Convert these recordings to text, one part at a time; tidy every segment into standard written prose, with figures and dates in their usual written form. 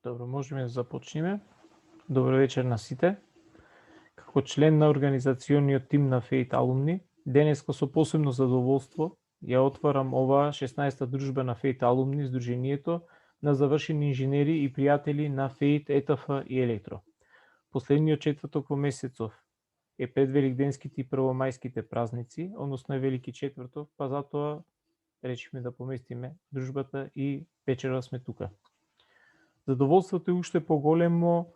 Добро, можеме да започнеме. Добро вечер на сите. Како член на организациониот тим на Фейт Алумни, денеска со посебно задоволство ја отварам оваа 16-та дружба на Фейт Алумни, Сдруженијето на завршени инженери и пријатели на Фейт, ЕТФ и Електро. Последниот четврток во месецов е пред великденските и првомајските празници, односно е Велики четврток, па затоа речевме да поместиме дружбата и вечера сме тука. Задоволството е уште поголемо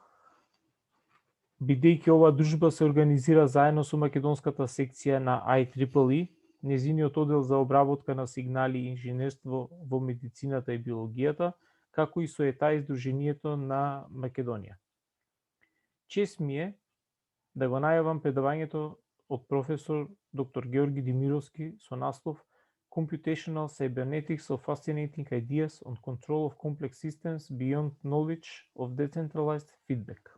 бидејќи оваа дружба се организира заедно со македонската секција на IEEE, незиниот оддел за обработка на сигнали и инженерство во медицината и биологијата, како и со ЕТА Сдруженијето на Македонија. Чест ми е да го најавам предавањето од професор доктор Георги Демировски со наслов Computational Cybernetics of Fascinating Ideas on Control of Complex Systems Beyond Knowledge of Decentralized Feedback.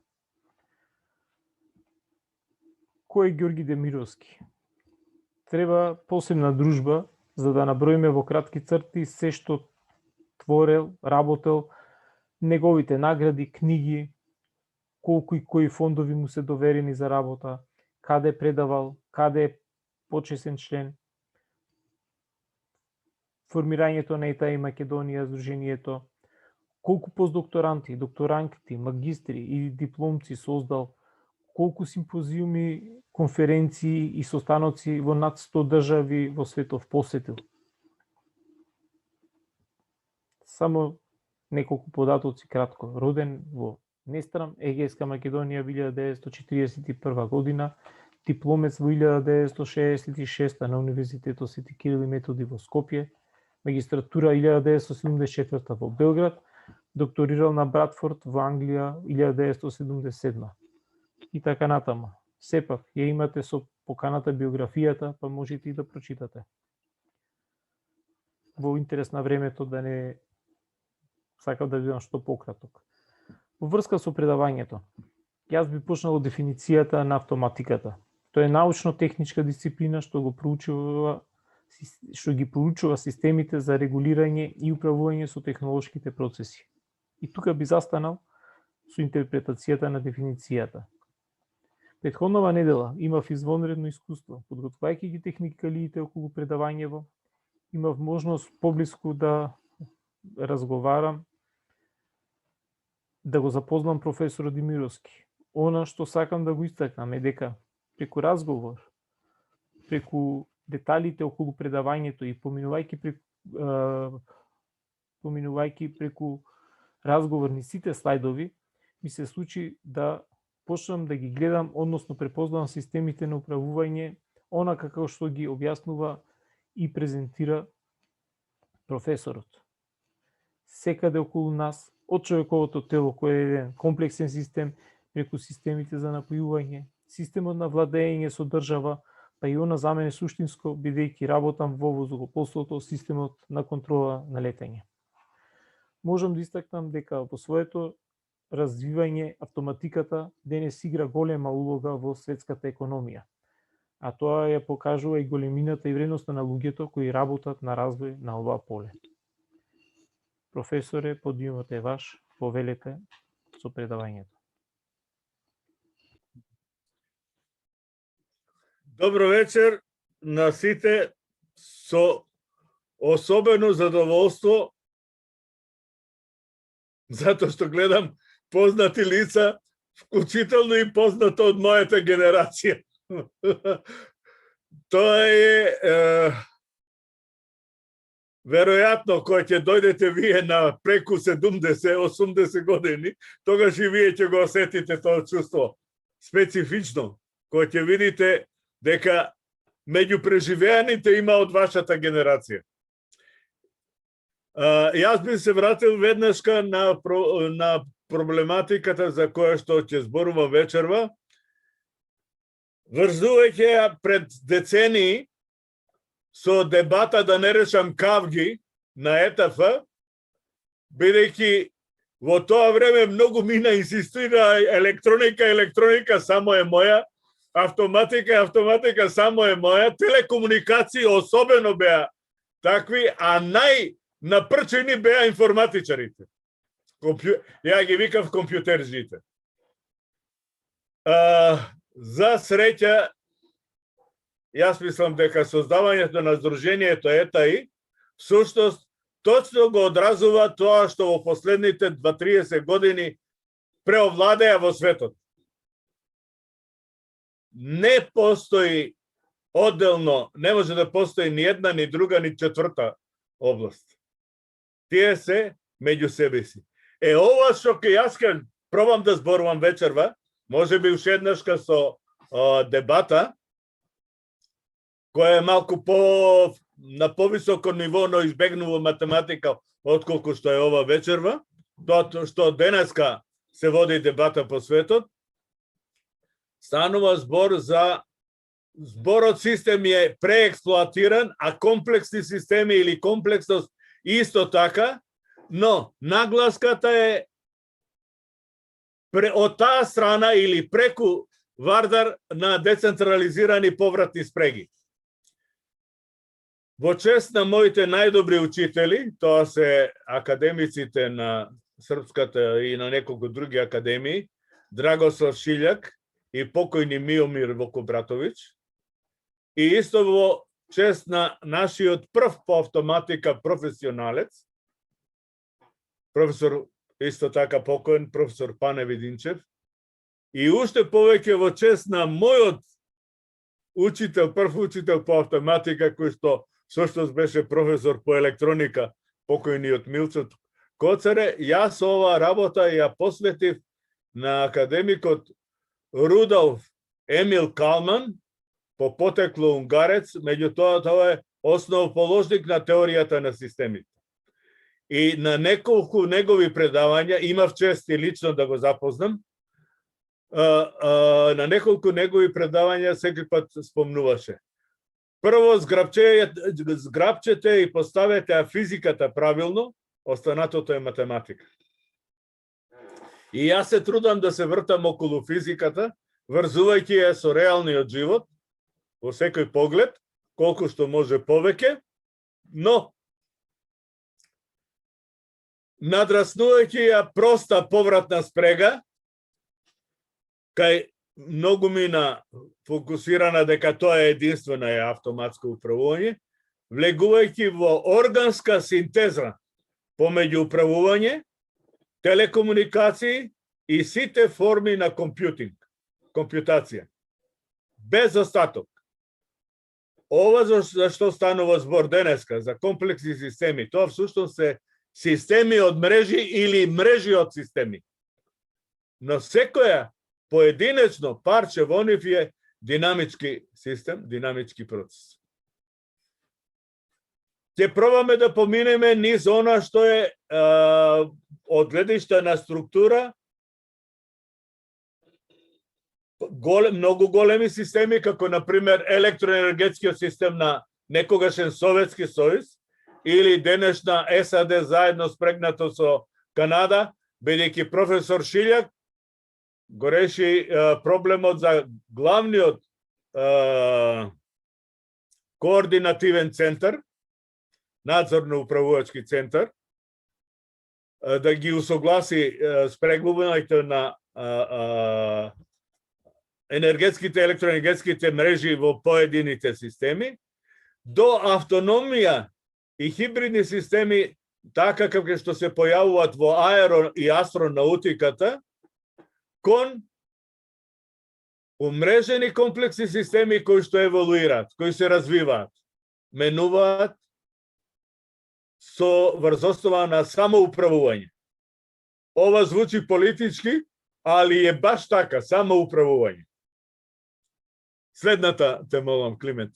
Кој е Георги Демировски? Треба посебна дружба за да наброиме во кратки црти се што творел, работел, неговите награди, книги, колку и кои фондови му се доверени за работа, каде предавал, каде е почесен член, формирањето на ЕТА и Македонија, Сдруженијето, колку постдокторанти, докторанти, магистри и дипломци создал, колку симпозиуми, конференции и состаноци во над 100 држави во светов посетил. Само неколку податоци кратко. Роден во Нестрам, Егејска Македонија 1941 година, дипломец во 1966 на Универзитетот Свети Кирил и Методи во Скопје, магистратура 1974 во Белград, докторирал на Братфорд во Англија 1977. И така натаму. Сепак, ја имате со поканата биографијата, па можете и да прочитате. Во интерес на времето да не сакам да бидам што пократок. Во врска со предавањето, јас би почнал од дефиницијата на автоматиката. Тоа е научно-техничка дисциплина што ги проучува системите за регулирање и управување со технолошките процеси. И тука би застанал со интерпретацијата на дефиницијата. Претходнава недела имав извонредно искуство, подготвајќи ги техникалиите околу предавањево, имав можност поблиску да разговарам, да го запознам професор Демировски. Она што сакам да го истакнам е дека преку разговор, преку деталите околу предавањето и поминувајќи преку разговорни сите слайдови, ми се случи да почнам да ги гледам, односно препознавам системите на управување, она како што ги објаснува и презентира професорот. Секаде околу нас, од човековото тело кој е еден комплексен систем, преку системите за напојување, системот на владење со држава, па и она за мене суштинско, бидејќи работам во воздухопловството, системот на контрола на летење. Можам да истакнам дека во своето развивање автоматиката денес игра голема улога во светската економија, а тоа ја покажува и големината и вредноста на луѓето кои работат на развој на оваа поле. Професоре, подиумот е ваш, повелете со предавањето. Добро вечер на сите, со особено задоволство, затоа што гледам познати лица, вклучително и познато од мојата генерација. Тоа е веројатно кога ќе дојдете вие на преку 70-80 години, тогаш и вие ќе го осетите тоа чувство специфично, кога ќе видите дека меѓу преживеаните има од вашата генерација. Јас би се вратил веднашка на проблематиката за која што ќе зборува вечерва, врзувајќи ја пред децении со дебата да не решам кавги на ЕТФ, бидејќи во тоа време многу мина инсистира електроника само е моја, автоматика само е моја, телекомуникации особено беа такви, а напрчени беа информатичарите. Ја ги викав компјутерзите. За среќа, јас мислам дека создавањето на Сдруженијето ЕТАИ всушност точно го одразува тоа што во последните 20-30 години преовладеа во светот. Не постои одделно, не може да постои ни една, ни друга, ни четврта област. Тие се меѓу себе си. Ова што јас ке пробам да зборувам вечерва, може би уште еднашка со дебата, која е малку на повисоко ниво, но избегнува математика, отколку што е ова вечерва, тоа што денеска се води дебата по светот, станува збор за зборот систем е преексплоатиран, а комплексни системи или комплексност исто така, но нагласката е од таа страна или преку Вардар на децентрализирани повратни спреги. Во чест на моите најдобри учители, тоа се академиците на Српската и на неколку други академии, Драгослав Шилјак и покојни Миомир Вокобратовиќ, и исто во чест на нашиот прв по автоматика професионалец, професор исто така покоен, професор Пане Видинчев, и уште повеќе во чест на мојот учител, прв учител по автоматика, кој што всушност беше професор по електроника, покојниот Милчо Коцаре. Јас ова работа ја посветив на академикот Рудолф Емил Калман, по потекло унгарец, меѓутоа тоа е основоположник на теоријата на системите. И на неколку негови предавања, имав чест и лично да го запознам, на неколку негови предавања секој пат спомнуваше. Прво зграбчете и поставете физиката правилно, останатото е математика. И јас се трудам да се вртам околу физиката, врзувајќи ја со реалниот живот, во секој поглед, колку што може повеќе, но надраснувајќи ја проста повратна спрега, кај многу мина фокусирана дека тоа е единствено е автоматско управување, влегувајќи во органска синтеза помеѓу управување, телекомуникации и сите форми на компјутација. Без остаток. Ова за што станува збор денеска, за комплексни системи, тоа всушност се системи од мрежи или мрежи од системи. Но секоја поединечно парче во нив е динамички систем, динамички процес. Ќе пробаме да поминеме низ она што е од гледишта на структура, многу големи системи, како например електроенергетскиот систем на некогашен Советски сојуз или денешна САД заедно спрегнато со Канада, бидејќи професор Шилјак го реши проблемот за главниот координативен центар, надзорно-управувачки центар, да ги усогласи спрегувањето на енергетските, електроенергетските мрежи во поедините системи, до автономија и хибридни системи, така како што се појавуваат во аеро и астронаутиката, кон умрежени комплексни системи кои што еволуираат, кои се развиваат, менуваат со врз на самоуправување. Ова звучи политички, али е баш така, самоуправување. Следната те молам, Климент.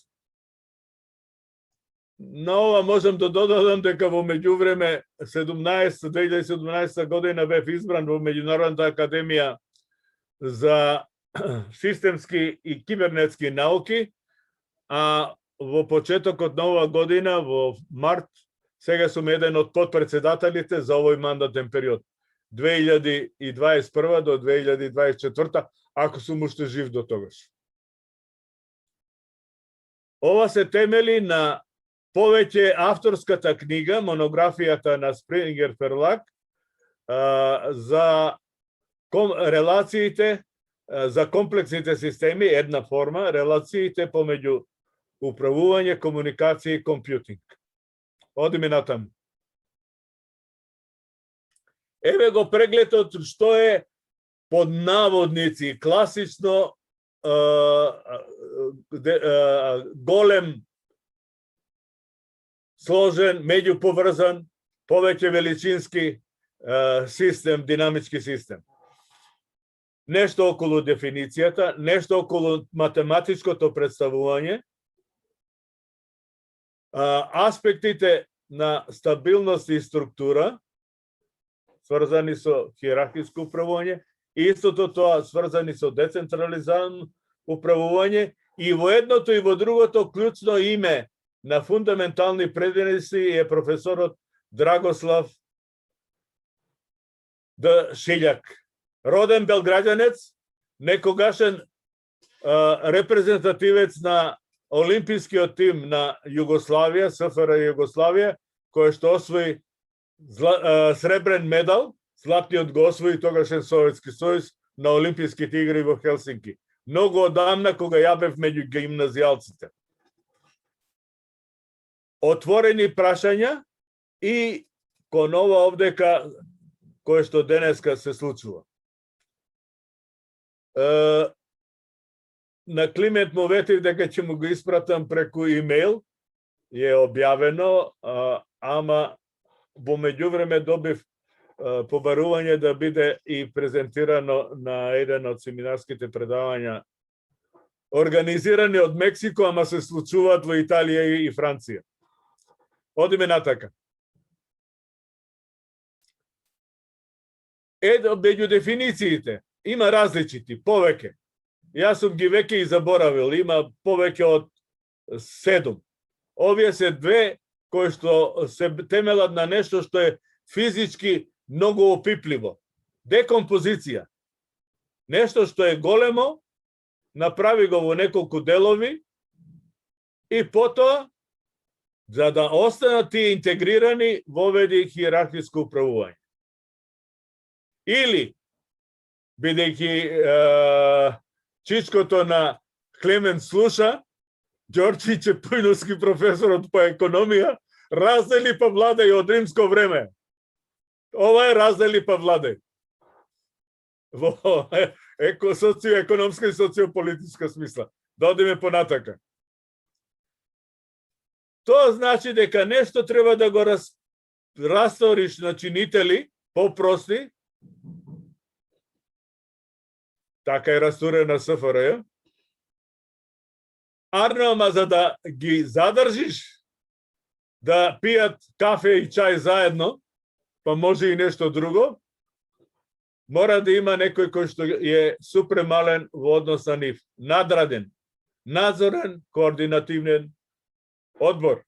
На ова можам да додадам дека во меѓувреме 2017 година бев избран во Меѓународната академија за системски и кибернетски науки, а во почетокот на ова година, во март, сега сум еден од подпредседателите за овој мандатен период, 2021 до 2024, ако сум уште жив до тогаш. Ова се темели на повеќе авторската книга, монографијата на Спрингер Ферлак, за релациите, за комплексните системи, една форма, релациите помеѓу управување, комуникација и компјутинг. Одиме натаму. Еве го прегледот што е под наводници класично голем, сложен, меѓуповрзан, повеќе величински систем, динамички систем. Нешто околу дефиницијата, нешто околу математичкото представување, аспектите на стабилност и структура, сврзани со хиерархиско управување, и истото тоа сврзани со децентрализирано управување, и во едното и во другото клучно име на фундаментални предмети е професорот Драгослав Д. Шилјак. Роден белграѓанец, некогашен репрезентативец на олимпискиот тим на Југославија, СФР Југославија, кој што освои сребрен медал, златниот го освои тогашен Советски сојуз на Олимписките игри во Хелсинки. Многу одамна, кога ја бев меѓу гимназијалците. Отворени прашања и кон ова овдека кое што денеска се случува. На Климент му ветив дека ќе му го испратам преку имейл, е објавено, ама во меѓувреме добив побарување да биде и презентирано на еден од семинарските предавања организирани од Мексико, ама се случуваат во Италија и Франција. Одиме натака. Меѓу дефинициите има различити, повеќе. Јас сум ги веќе и заборавил, има повеќе од 7. Овие се две кои што се темелат на нешто што е физички многу опипливо. Декомпозиција. Нешто што е големо, направи го во неколку делови и потоа, за да останат тие интегрирани, воведи хиерархиско управување. Или, бидејќи чичкото на Клемент слуша, Ѓорче Чепујновски, професорот по економија, раздели па владај од римско време. Ова е раздели па владај. Во социоекономска и социополитичка смисла. Да одиме понатака. Тоа значи дека нешто треба да го расториш на чинители, попрости, така е растурена СФРЈ, ама за да ги задржиш да пијат кафе и чај заедно, па може и нешто друго, мора да има некој кој што е супремален во однос на нив. Надраден, надзорен, координативен одбор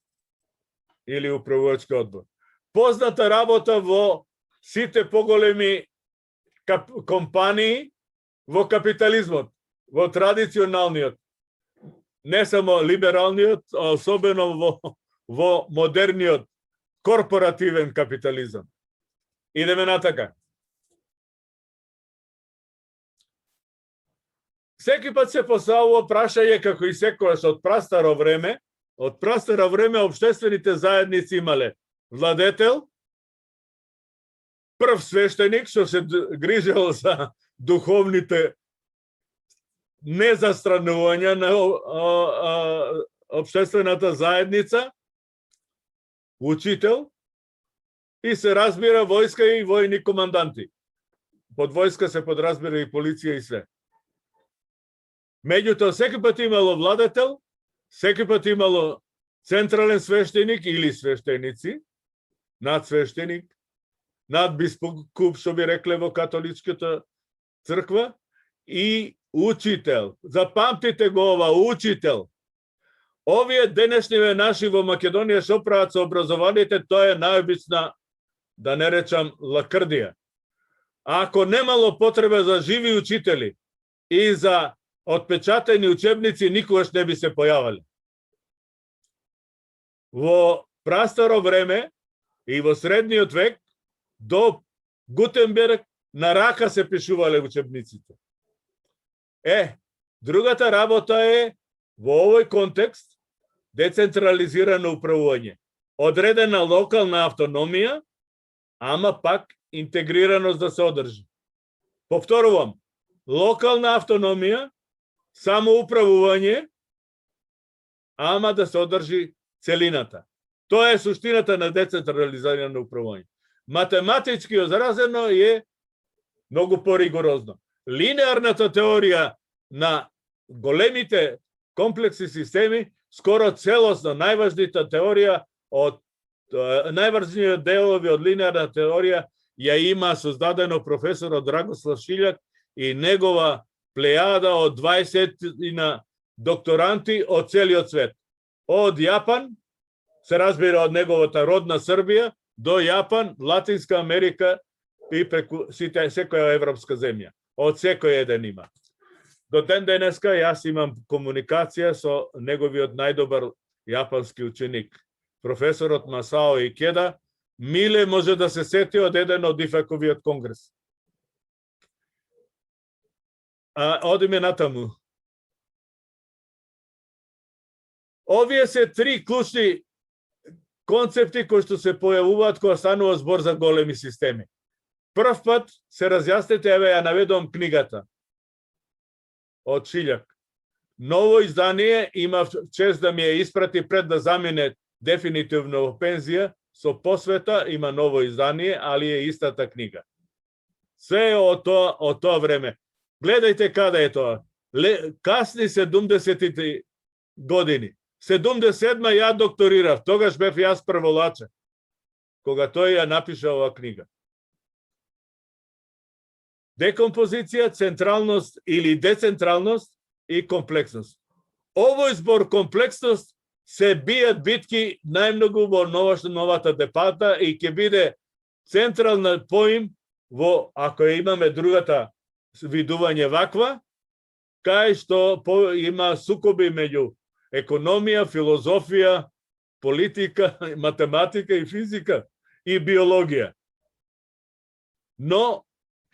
или управувачки одбор. Позната работа во сите поголеми компании во капитализмот, во традиционалниот, не само либералниот, а особено во модерниот корпоративен капитализам. Идеме натака. Секој пат се поставува прашање, како и секојаш од прастаро време, општествените заедници имале владетел, прв свештеник што се грижел за духовните незастранувања на општествената заедница, учител, и се разбира војска и војни команданти. Под војска се подразбира и полиција и све. Меѓутоа, секој пат имало владетел, секој пат имало централен свештеник или свештеници, надсвештеник, надбискуп, што би рекле во католичката црква, и учител. Запамтите го ова, учител. Овие денешниве наши во Македонија што прават со образованите, тоа е најобична, да не речам, лакрдија. А ако немало потреба за живи учители и за отпечатени учебници, никогаш не би се појавали. Во прастаро време и во средниот век, до Гутенберг на рака се пишувале учебниците. Другата работа е во овој контекст децентрализирано управување. Одредена локална автономија, ама пак интегрираност да се одржи. Повторувам, локална автономија, самоуправување, ама да се одржи целината. Тоа е суштината на децентрализирано управување. Математички изразено е многу поригорозно. Линеарната теорија на големите комплексни системи, скоро целосно најважната теорија од најважниот делови од линеарна теорија ја има создадено професорот Драгослав Шилјак и негова плејада од 20 на докторанти од целиот свет. Од Јапан, се разбира од неговата родна Србија, до Јапан, Латинска Америка и преку секоја европска земја. Од секој еден има. До ден денеска јас имам комуникација со неговиот најдобар јапански ученик, професорот Масао Икеда. Миле може да се сети од еден од ИФАК-овиот конгрес. Одиме натаму. Овие се три клучни концепти кои што се појавуваат кога станува збор за големи системи. Прв пат се разјаснете, еве ја наведувам книгата од Шилјак. Ново издание, има чест да ми ја испрати пред да замине дефинитивно во пензија, со посвета има ново издание, али е истата книга. Се е од тоа време. Гледајте каде е тоа. Касни 70-тите години. 77-ма ја докторирав, тогаш бев јас прволаче, кога тој ја напиша ова книга. Декомпозиција, централност или децентралност и комплексност. Овој збор комплексност се бијат битки најмногу во новата дебата и ќе биде централна поим во, ако имаме другата видување ваква, кај што има сукоби меѓу економија, филозофија, политика, математика и физика и биологија. Но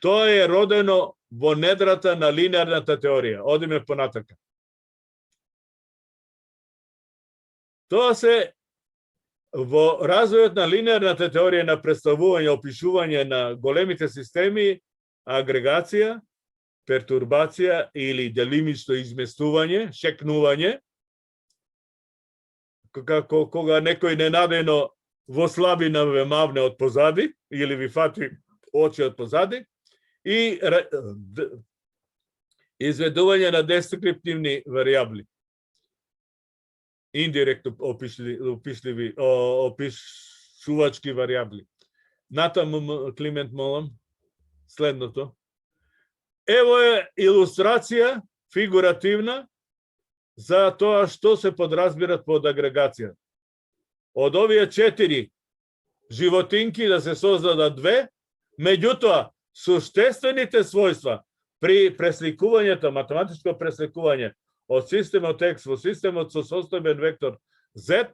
тоа е родено во недрата на линеарната теорија. Одиме понатака. Тоа се во развојот на линеарната теорија на представување, опишување на големите системи, агрегација, пертурбација или делимично изместување, шекнување, кога некој ненадено во слабина ве мавне од позади или ви фати очи од позади, и изведување на дескриптивни варијабли. Индиректно опишувачки варијабли. Натаму, Климент, молам, следното. Ево е илустрација фигуративна за тоа што се подразбират под агрегација. Од овие 4 животинки да се создадат 2, меѓутоа суштествените својства при пресликувањето, математичко пресликување од системот X во системот со состојбен вектор Z,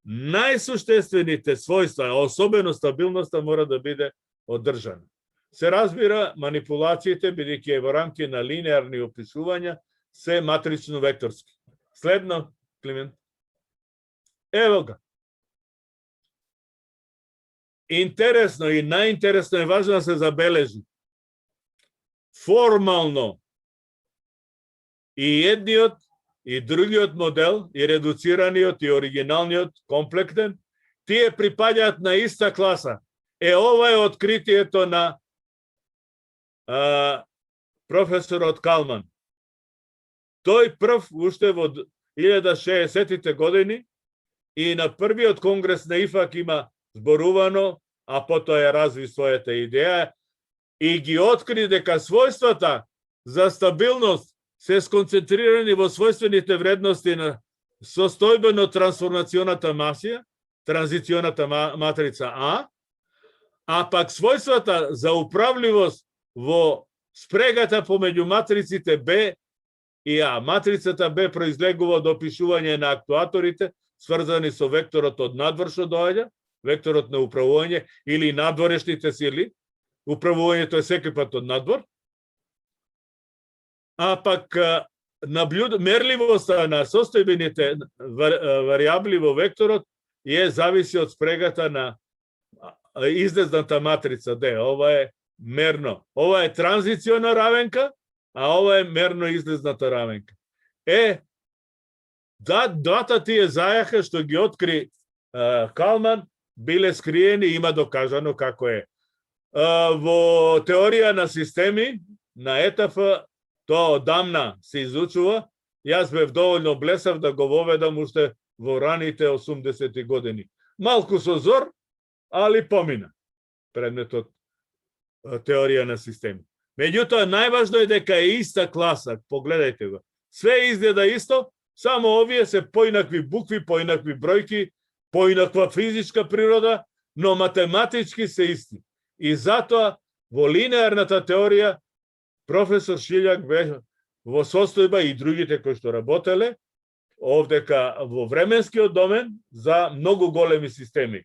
најсуштествените својства, особено стабилноста, мора да биде одржана. Се разбира, манипулациите, бидејќи е во рамки на линеарни опишувања, се матрично-векторски. Следно, Климент. Ево ga. Интересно и најинтересно е важно да се забележи. Формално и едниот и другиот модел, и редуцираниот и оригиналниот, комплектен, тие припаѓаат на иста класа. Ова е откритието на професорот Калман. Тој прв уште во 1060-тите години и на првиот конгрес на ИФАК има зборувано, а потоа ја разви својата идеја и ги откри дека својствата за стабилност се сконцентрирани во својствените вредности на состојбено трансформационата масија, транзиционата матрица а пак својствата за управливост во спрегата помеѓу матриците Б и А. Матрицата Б произлегува од опишување на актуаторите, сврзани со векторот од надвор што доаѓа, векторот на управување или надворешните сили, управувањето е секој пат од надвор, а пак мерливоста на состојбените варијабли во векторот зависи од спрегата на излезната матрица D. Ова е мерно. Ова е транзициона равенка, а ова е мерно излезната равенка. Двата тие зајаха што ги откри Калман биле скриени, има докажано како е. Во теорија на системи, на ЕТФ, тоа одамна се изучува. Јас бев доволно блесав да го воведам уште во раните 80-ти години. Малку со зор, али помина предметот теорија на системи. Меѓутоа, најважно е дека е иста класа. Погледајте го. Све изгледа исто, само овие се поинакви букви, поинакви бројки, поинаква физичка природа, но математички се исти. И затоа во линеарната теорија професор Шилјак бе во состојба и другите кои што работеле овдека во временскиот домен за многу големи системи.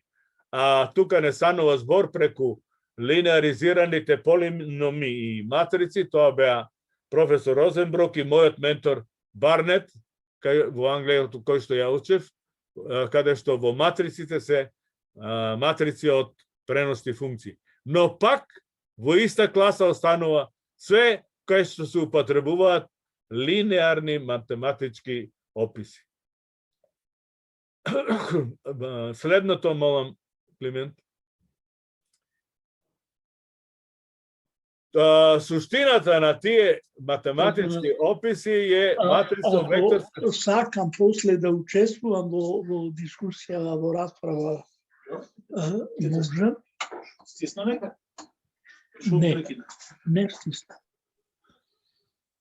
А тука не станува збор преку линеаризираните полиноми и матрици, тоа беа професор Розенбрук и мојот ментор Барнет во Англија, кој што ја учев, каде што во матриците се матрици од преносни функции. Но пак во иста класа останува све кои што се употребуваат линеарни математички описи. Следното, молам, Климент. Суштината на тие математички описи е матрица векторска. Сакам после да учествувам во дискусија, во расправа. Можам? Стисна нека? Не стисна.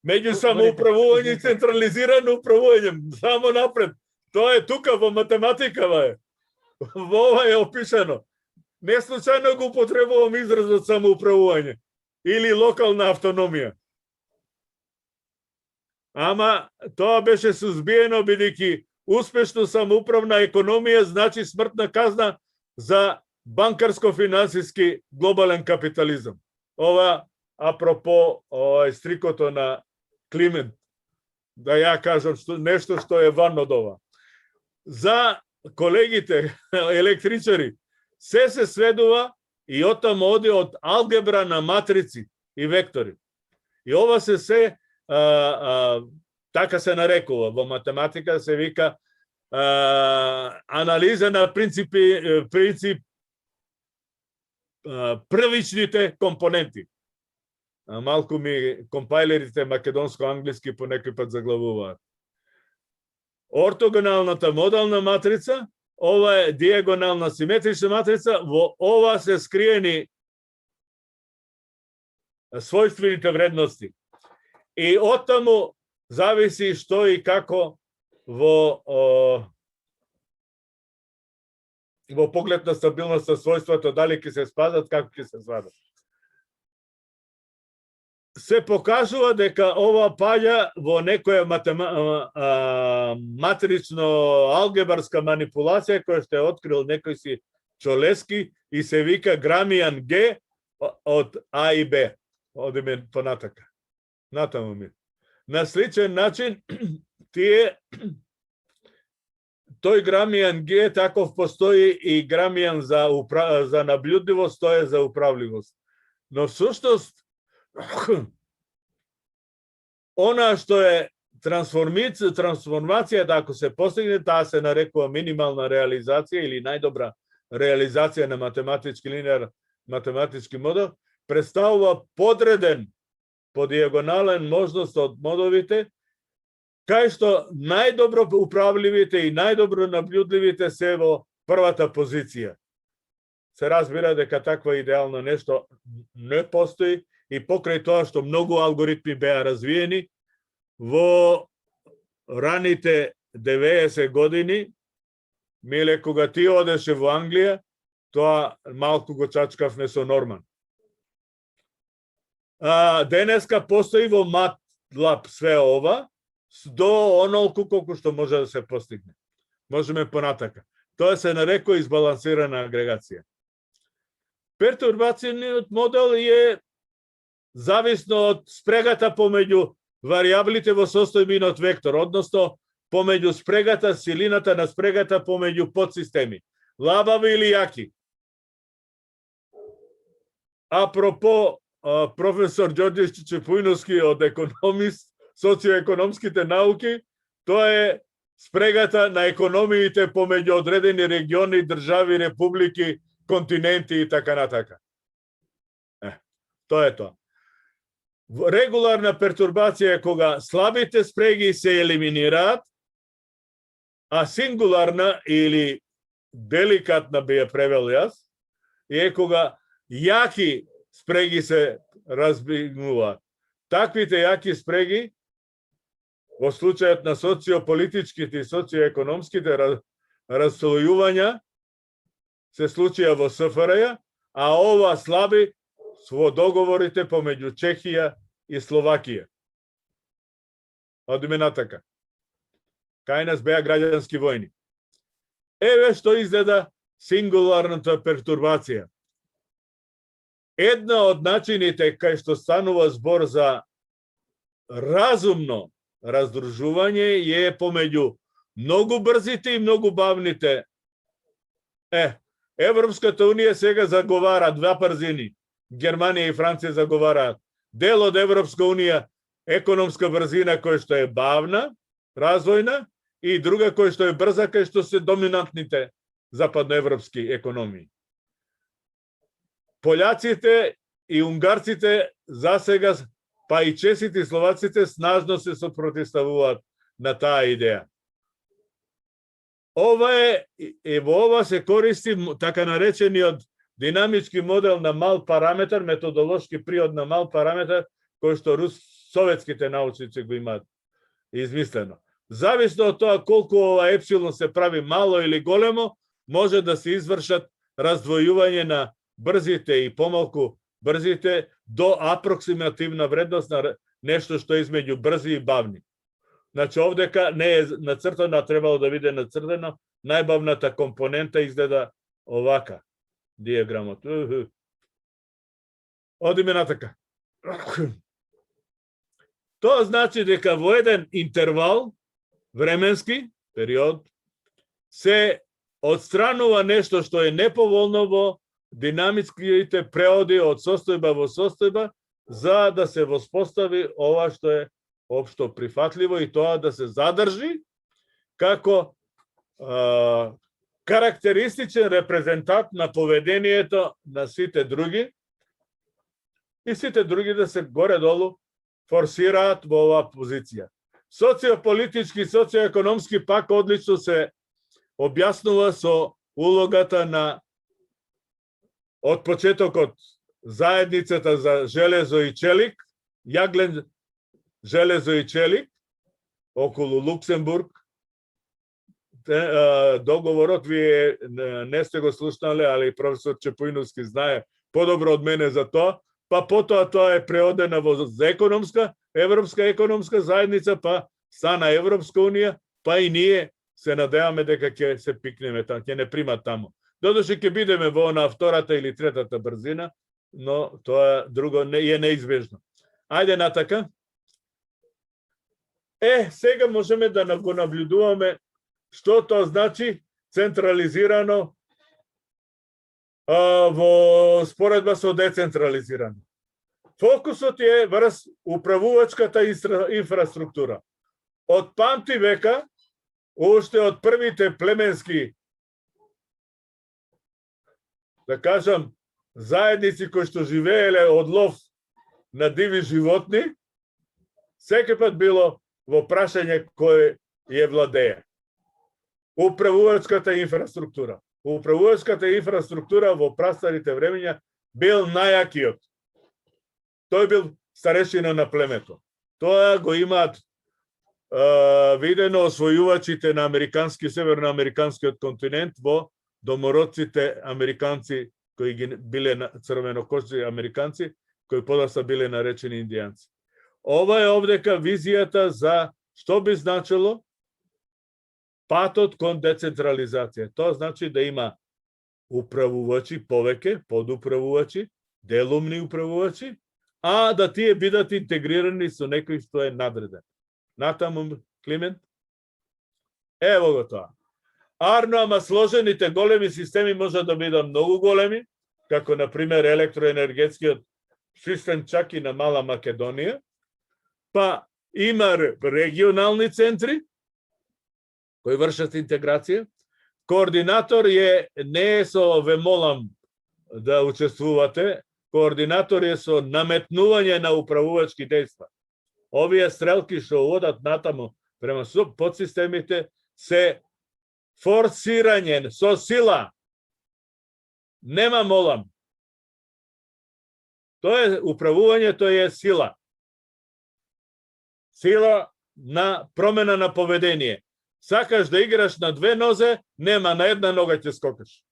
Меѓу самоуправување и централизирано управување. Само напред. Тоа е тука во математикава е. Во ова е опишано. Не случајно го употребувам изразот самоуправување или локална автономија. Ама тоа беше сузбиено бидејќи успешно самоуправна економија значи смртна казна за банкарско-финансиски глобален капитализам. Ова апропо стрикото на Климент. Да ја кажам нешто што е ван од ова. За колегите електричари се сведува и оттаму оди од алгебра на матрици и вектори. И ова се така се нарекува во математика, се вика анализа на принцип првичните компоненти. Малку ми компајлерите македонско-англиски по некој пат заглавуваат. Ортогоналната модална матрица, ова е диагонална симетрична матрица, во ова се скриени својствените вредности. И оттаму зависи што и како во поглед на стабилност на својството, дали ќе се спазат, како ќе се свадат. Се покажува дека ова паѓа во некоја матрично-алгебарска манипулација која што е открил некој си Чолески и се вика Грамијан Г од А и Б. Одиме понатака. Натаму ми. На сличен начин тој Грамијан Г таков постои и Грамијан за наблюдливост, тоа е за управливост. Но всушност она што е трансформацијата, ако се постигне, таа се нарекува минимална реализација или најдобра реализација на математички линеар математички модел, представува подреден по диагонален можност од модовите, кај што најдобро управливите и најдобро наблюдливите се во првата позиција. Се разбира дека таква идеално нешто не постои и покрај тоа што многу алгоритми беа развиени, во раните 90 години, миле, кога ти одеше во Англија, тоа малку го чачкавме со Норман. Денеска постои во MATLAB све ова, до онолку колку што може да се постигне. Можеме понатака. Тоа се нарекува избалансирана агрегација. Пертурбацијниот модел е зависно од спрегата помеѓу варијаблите во состојбиот вектор, односно помеѓу спрегата, силината на спрегата помеѓу подсистеми, лабави или јаки. Апропо, професор Ѓорѓе Чепујновски од економист, социоекономските науки, тоа е спрегата на економиите помеѓу одредени региони, држави, републики, континенти и така натака. Тоа е тоа. Регуларна пертурбација е кога слабите спреги се елиминираат, а сингуларна или деликатна би ја превел јас, е кога јаки спреги се разбигнуваат. Таквите јаки спреги во случајот на социополитичките и социоекономските расслојувања се случија во СФРЈ, а ова слаби во договорите помеѓу Чехија и Словакија. Одиме натака. Кај нас беа граѓански војни. Еве што изгледа сингуларната пертурбација. Една од начините кај што станува збор за разумно раздружување е помеѓу многу брзите и многу бавните. Европската унија сега заговара два брзини. Германија и Франција заговараат. Дел од Европска унија економска брзина која што е бавна, развојна, и друга која што е брза, кај што се доминантните западноевропски економии. Пољаците и унгарците засега, па и чесите и словаците снажно се сопротивставуваат на таа идеја. Ова е во ова се користи така наречениот динамички модел на мал параметар, методолошки приод на мал параметар, кој што советските научници го имаат измислено. Зависно од тоа колку ова епсилон се прави мало или големо, може да се извршат раздвојување на брзите и помалку брзите до апроксимативна вредност на нешто што е измеѓу брзи и бавни. Значи, овдека не е нацртано, а требало да биде нацртено. Најбавната компонента изгледа овака. Диаграмот. Одиме натака. Тоа значи дека во еден интервал, временски период, се отстранува нешто што е неповолно во динамичките преоди од состојба во состојба, за да се воспостави ова што е општо прифатливо и тоа да се задржи како карактеристичен репрезентант на поведението на сите други и сите други да се горе-долу форсираат во оваа позиција. Социополитички, социоекономски пак одлично се објаснува со улогата на од почетокот заедницата за железо и челик, јаглен, железо и челик, околу Луксембург. Договорот вие не сте го слушнале, али професор Чепујновски знае подобро од мене за тоа, па потоа тоа е преодена во економска, Европска економска заедница, па стана Европска унија, па и ние се надеваме дека ќе се пикнеме таму, ќе не примат таму. Додуше ќе бидеме во на втората или третата брзина, но тоа друго не е неизбежно. Ајде натака. Сега можеме да го наблюдуваме што тоа значи централизирано во споредба со децентрализирано. Фокусот е врз управувачката инфраструктура. Од памти века, уште од првите племенски, да кажам, заедници кои што живееле од лов на диви животни, секој пат било во прашање кој ја владее. Управувачката инфраструктура. Управувачката инфраструктура во прастарите времења бил најакиот. Тој бил старешина на племето. Тоа го имаат видено освојувачите на американски, северноамериканскиот континент во домородците американци кои ги биле црвенокожи американци, кои подоста биле наречени индијанци. Ова е овдека визијата за што би значило патот кон децентрализација. Тоа значи да има управувачи, повеќе, подуправувачи, делумни управувачи, а да тие бидат интегрирани со некој што е надреден. Натаму, Климент? Ево го тоа. Арно, ама сложените големи системи може да бидат многу големи, како, например, електроенергетскиот систем чак и на Мала Македонија, па има регионални центри кои вршат интеграција. Координатор не е со ве молам да учествувате, координатор е со наметнување на управувачки дејства. Овие стрелки што одат натаму према подсистемите се форсирање со сила. Нема молам. Тоа е управување, тоа е сила. Сила на промена на поведение. Сакаш да играш на две нозе, нема, на една нога ќе скокаш.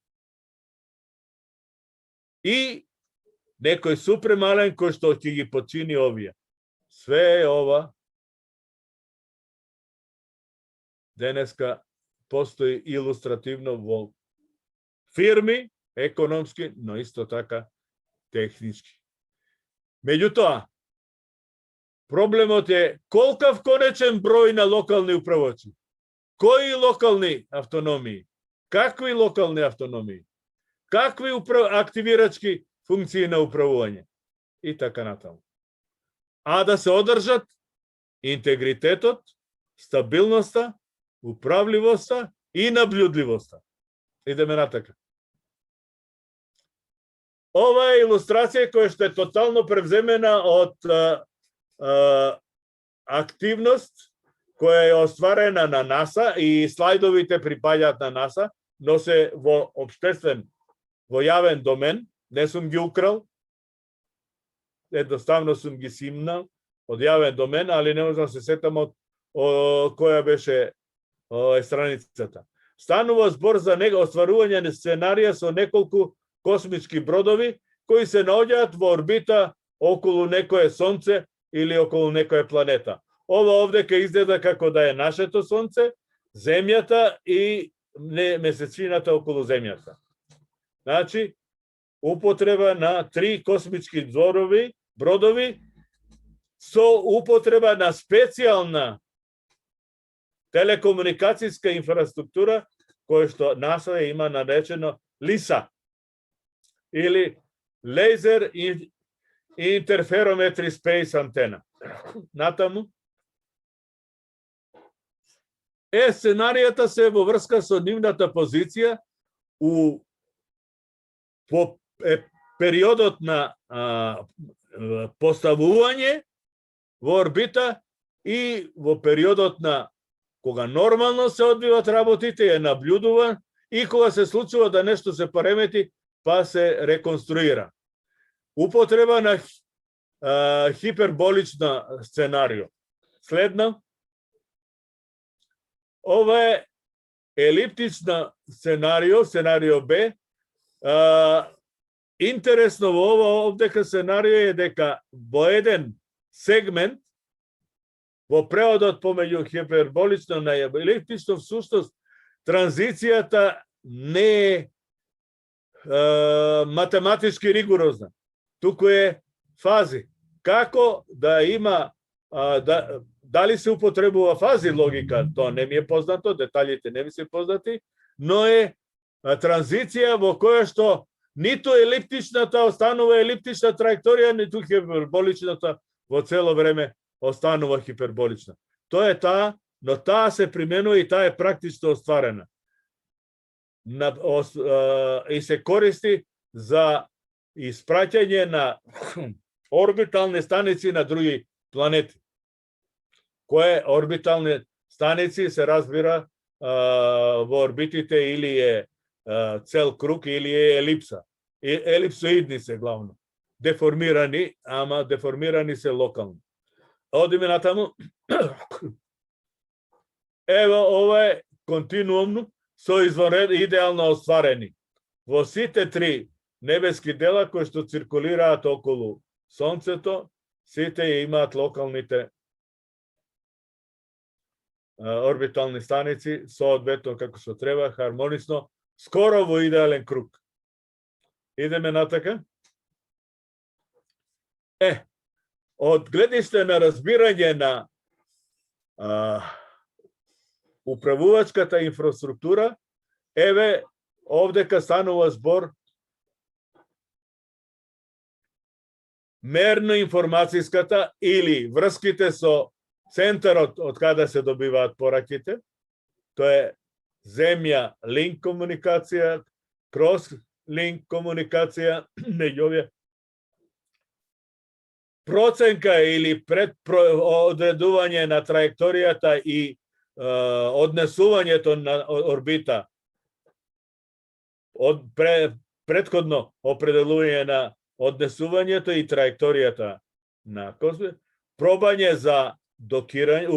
И некој супремален кој што ќе ги почини овие. Све ова денеска постои илустративно во фирми, економски, но исто така технички. Меѓутоа, проблемот е колкав конечен број на локални управувачи. Кои локални автономии? Какви локални автономии? Какви активирачки функции на управување? И така натаму. А да се одржат интегритетот, стабилноста, управливоста и наблюдливоста. Идеме натака. Ова е илустрација која што е тотално превземена од активност која е остварена на НАСА и слайдовите припаѓаат на НАСА, но се во општествен, во јавен домен, не сум ги украл, едноставно сум ги симнал од јавен домен, али не можам да се сетам од која беше страницата. Станува збор за остварување на сценарија со неколку космички бродови кои се наоѓаат во орбита околу некое сонце или околу некоја планета. Ова овде ке изгледа како да е нашето сонце, земјата и месечината околу земјата. Значи, употреба на 3 космички бродови со употреба на специјална телекомуникацијска инфраструктура која што НАСА има наречено LISA или Laser Interferometry Space Antenna. Натаму сценаријата се во врска со нивната позиција по периодот на поставување во орбита и во периодот на кога нормално се одвиват работите, ја наблюдува и кога се случува да нешто се поремети, па се реконструира. Употреба на хиперболична сценарио. Следно, ова е елиптична сценарио Б. Интересно во ова овдека сценарио е дека во еден сегмент во преодот помеѓу хиперболично на елиптично всушност транзицијата не е математички ригорозна. Туку е фази. Како да има дали се употребува фази логика, тоа не ми е познато, деталите не ми се познати, но е транзиција во која што ниту елиптичната останува елиптична траекторија, ниту хиперболичната во цело време останува хиперболична. Тоа е таа, но таа се применува и таа е практично остварена. И се користи за испраќање на орбитални станици на други планети. Кое орбитални станици се разбира во орбитите или е цел круг или е елипса. Елипсоидни се главно. Деформирани, ама деформирани се локално. Одиме натаму. Ево, ова е континуумно со извонредно идеално остварени. Во сите 3 небески дела кои што циркулираат околу Сонцето, сите имаат локалните орбитални станици соодветно како што треба, хармонично, скоро во идеален круг. Идеме натака. Од гледиште на разбирање на управувачката инфраструктура, еве овдека станува збор мерно-информацијската или врските со центарот од каде се добиваат пораките. Тоа е земја линк комуникација, крос линк комуникација меѓу овие. Проценка или одредување на траекторијата и однесувањето на орбита од претходно определување на однесувањето и траекторијата на космос, пробање за докирање,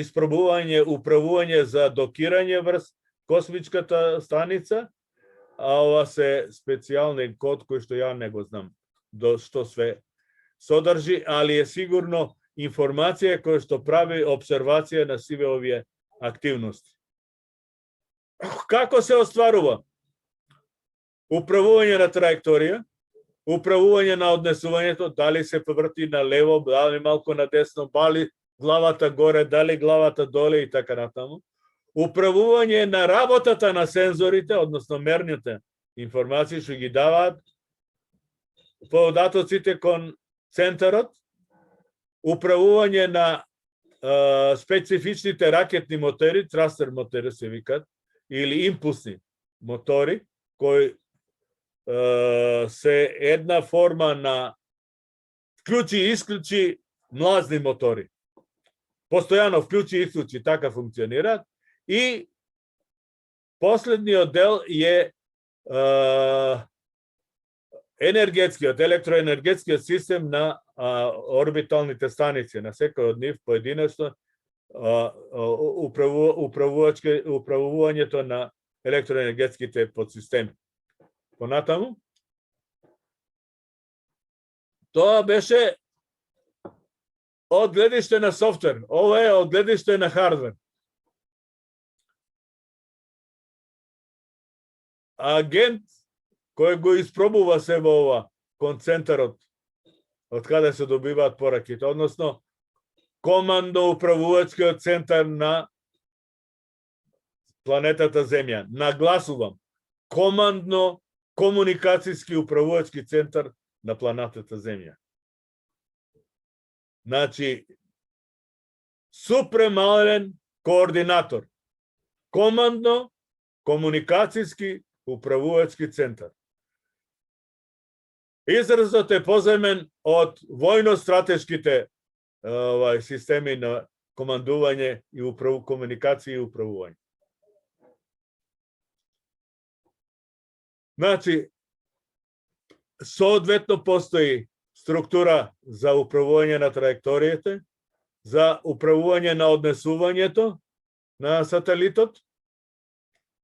испробување, управување за докирање врз космичката станица, а ова се специјален код кој што ја не го знам до што све содржи, али е сигурно информација која што прави обсервација на сиве овие активности. Како се остварува? Управување на траекторија, управување на однесувањето, дали се поврти на лево, дали малку на десно, дали главата горе, дали главата доле и така натаму. Управување на работата на сензорите, односно мерните информации што ги даваат податоците кон центарот, управување на специфичните ракетни мотори, трастер мотори се викат, или импулсни мотори, кои се една форма на вклучи и исклучи млазни мотори. Постојано вклучи и исклучи, така функционираат. И последниот дел е електроенергетскиот систем на орбиталните станици, на секој од нив поединечно, управувањето на електроенергетските подсистеми. Понатаму, тоа беше од гледиште на софтвер, ова е од гледиште на хардвер. Агент кој го испробува се во ова концентарот од каде се добиваат пораките, односно командно-управувачкиот центар на планетата Земја. Нагласувам, командно-комуникацијски управувачки центар на планетата Земја. Значи, супремален координатор, командно-комуникацијски управувачки центар. Изразот е поземен од војно-стратешките системи на командување и комуникација и управување. Значи, соодветно постои структура за управување на траекторијите, за управување на однесувањето на сателитот.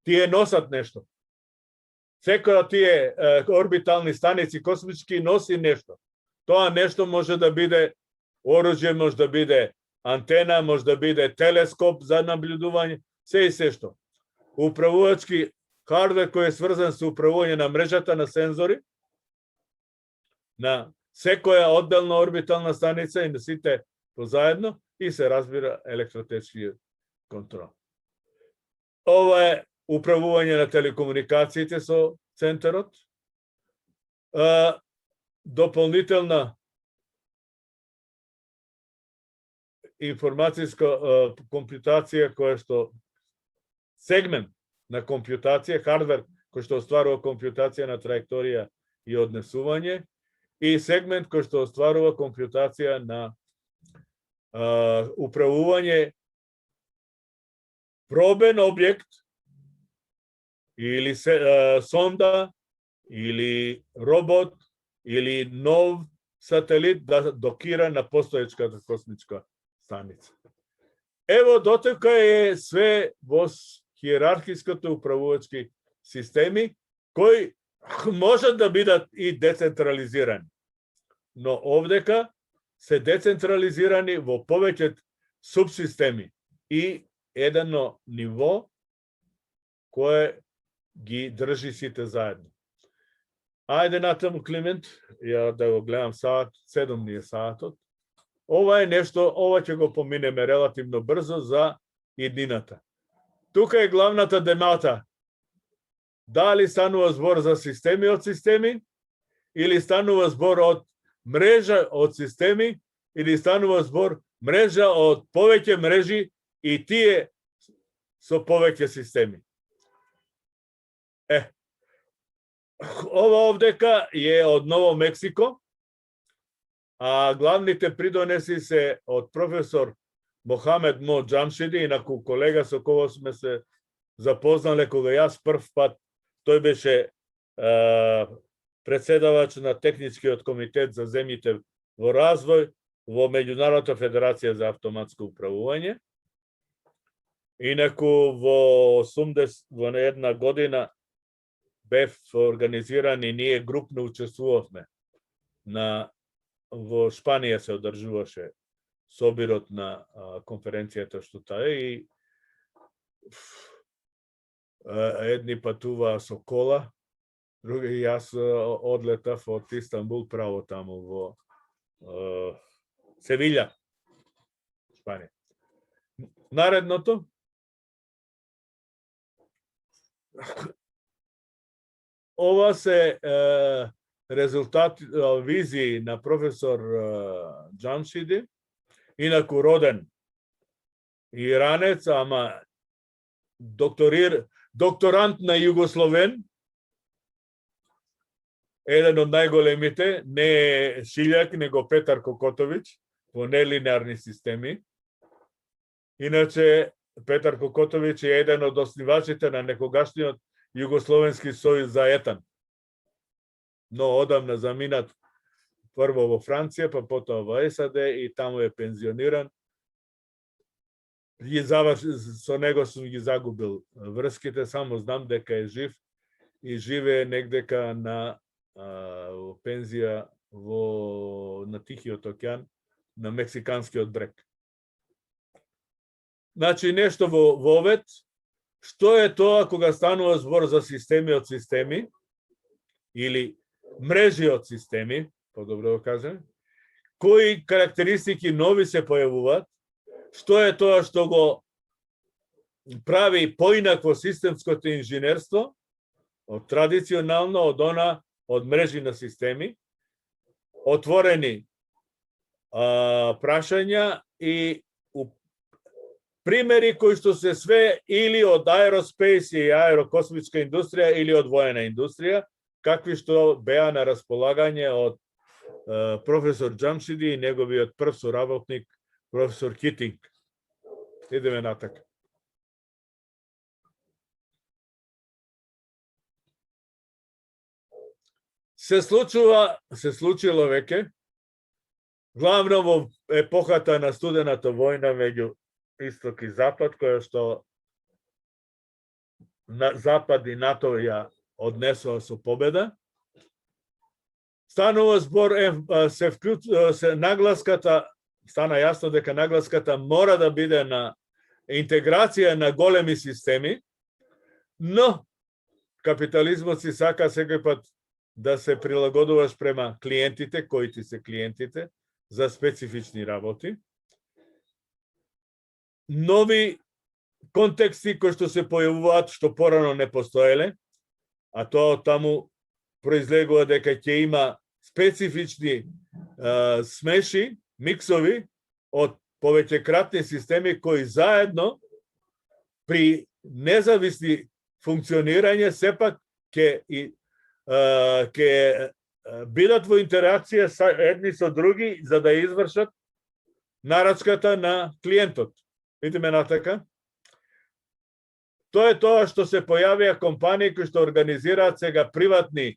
Тие носат нешто. Секој од тие орбитални станици космички носи нешто. Тоа нешто може да биде оружје, може да биде антена, може да биде телескоп за наблюдување, се и се што. Управувачки хардвер кој е сврзан со управување на мрежата на сензори, на секоја одделна орбитална станица и на сите позаедно, и се разбира електротечниот контрол. Ова е управување на телекомуникациите со центарот. Дополнителна информацијска компјутација која што сегмент на компјутација, хардвер кој што остварува компјутација на траекторија и однесување, и сегмент кој што остварува компјутација на управување пробен објект или сонда, или робот, или нов сателит да докира на постоечката космичка станица. Ево дотека е све во хиерархиските управувачки системи, кои можат да бидат и децентрализирани. Но овдека се децентрализирани во повеќе субсистеми и едно ниво кое ги држи сите заедно. Ајде натаму, Климент, ја да го гледам саат, 7 ни е саатот. Ова е нешто, ова ќе го поминеме релативно брзо за иднината. Тука е главната демата. Дали станува збор за системи од системи, или станува збор од мрежа од системи, или станува збор мрежа од повеќе мрежи и тие со повеќе системи. Ова овдека е од Ново Мексико, а главните придонеси се од професор Мохамед Мо Джамшиди, инаку колега со кого сме се запознале кога јас прв пат, тој беше председавач на техничкиот комитет за земјите во развој во Меѓународната федерација за автоматско управување. Инаку во една година бев организиран и ние групно учествувавме. Во Шпанија се одржуваше собирот на конференцијата што таа и едни патуваа со кола, други јас одлетав од Истанбул право таму во Севиља, Шпанија. Наредното. Ова се резултати, визии на професор Джамшиди, инаку роден иранец, ама докторант на Југословен, еден од најголемите, не Шилјак, него Петар Кокотовиќ, во нелинеарни системи. Иначе, Петар Кокотовиќ е еден од основачите на некогашниот Југословенски сојуз за етан. Но одамна заминат прво во Франција, па потоа во САД и таму е пензиониран. Со него сум ги загубил врските, само знам дека е жив и живее негдека на пензија на Тихиот океан, на Мексиканскиот брег. Значи, нешто во овет, што е тоа кога станува збор за системи од системи, или мрежи од системи, подобро да кажем, кои карактеристики нови се појавуваат, што е тоа што го прави поинакво системското инженерство, од традиционално, од мрежи на системи, отворени прашања и примери кои што се све или од аероспейс и аерокосмичка индустрија или од воена индустрија, какви што беа на располагање од професор Джамшиди и неговиот прв соработник професор Китинг. Идеме натака. Се случило веќе, главно во епохата на студената војна меѓу Исток и Запад, која што Запад и НАТО ја однесува со победа. Станува збор, нагласката, стана јасно дека нагласката мора да биде на интеграција на големи системи, но капитализмот си сака секој пат да се прилагодуваш према клиентите, кои ти се клиентите, за специфични работи. Нови контексти кои што се појавуваат, што порано не постоеле, а тоа таму произлегува дека ќе има специфични смеши, миксови од повеќекратни системи кои заедно при независни функционирање сепак ќе бидат во интеракција едни со други за да извршат нарачката на клиентот. Видиме натака. Тоа е тоа што се појавија компании кои што организираат сега приватни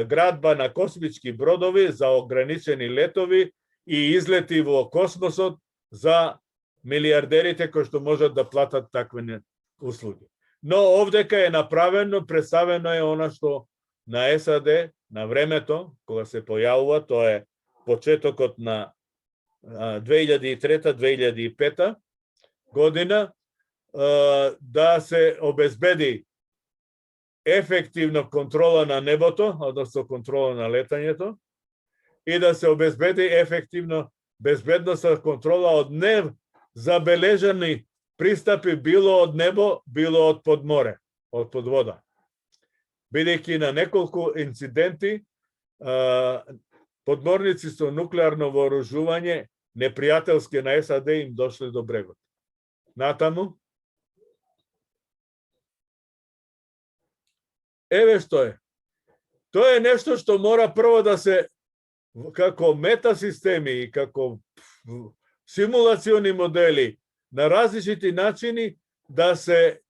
градба на космички бродови за ограничени летови и излети во космосот за милиардерите кои што можат да платат такви услуги. Но овдека е направено, представено е она што на САД на времето, кога се појавува, тоа е почетокот на 2003-2005 година, да се обезбеди ефективно контрола на небото, односно контрола на летањето, и да се обезбеди ефективно безбедноста контрола од незабележани пристапи било од небо, било од подморе, од подвода. Бидејќи на неколку инциденти подморници со нуклеарно вооружување непријателски на САД им дошле до брегот. Натаму, еве што е. Тоа е нешто што мора прво да се како метасистеми и како симулациони модели на различити начини да се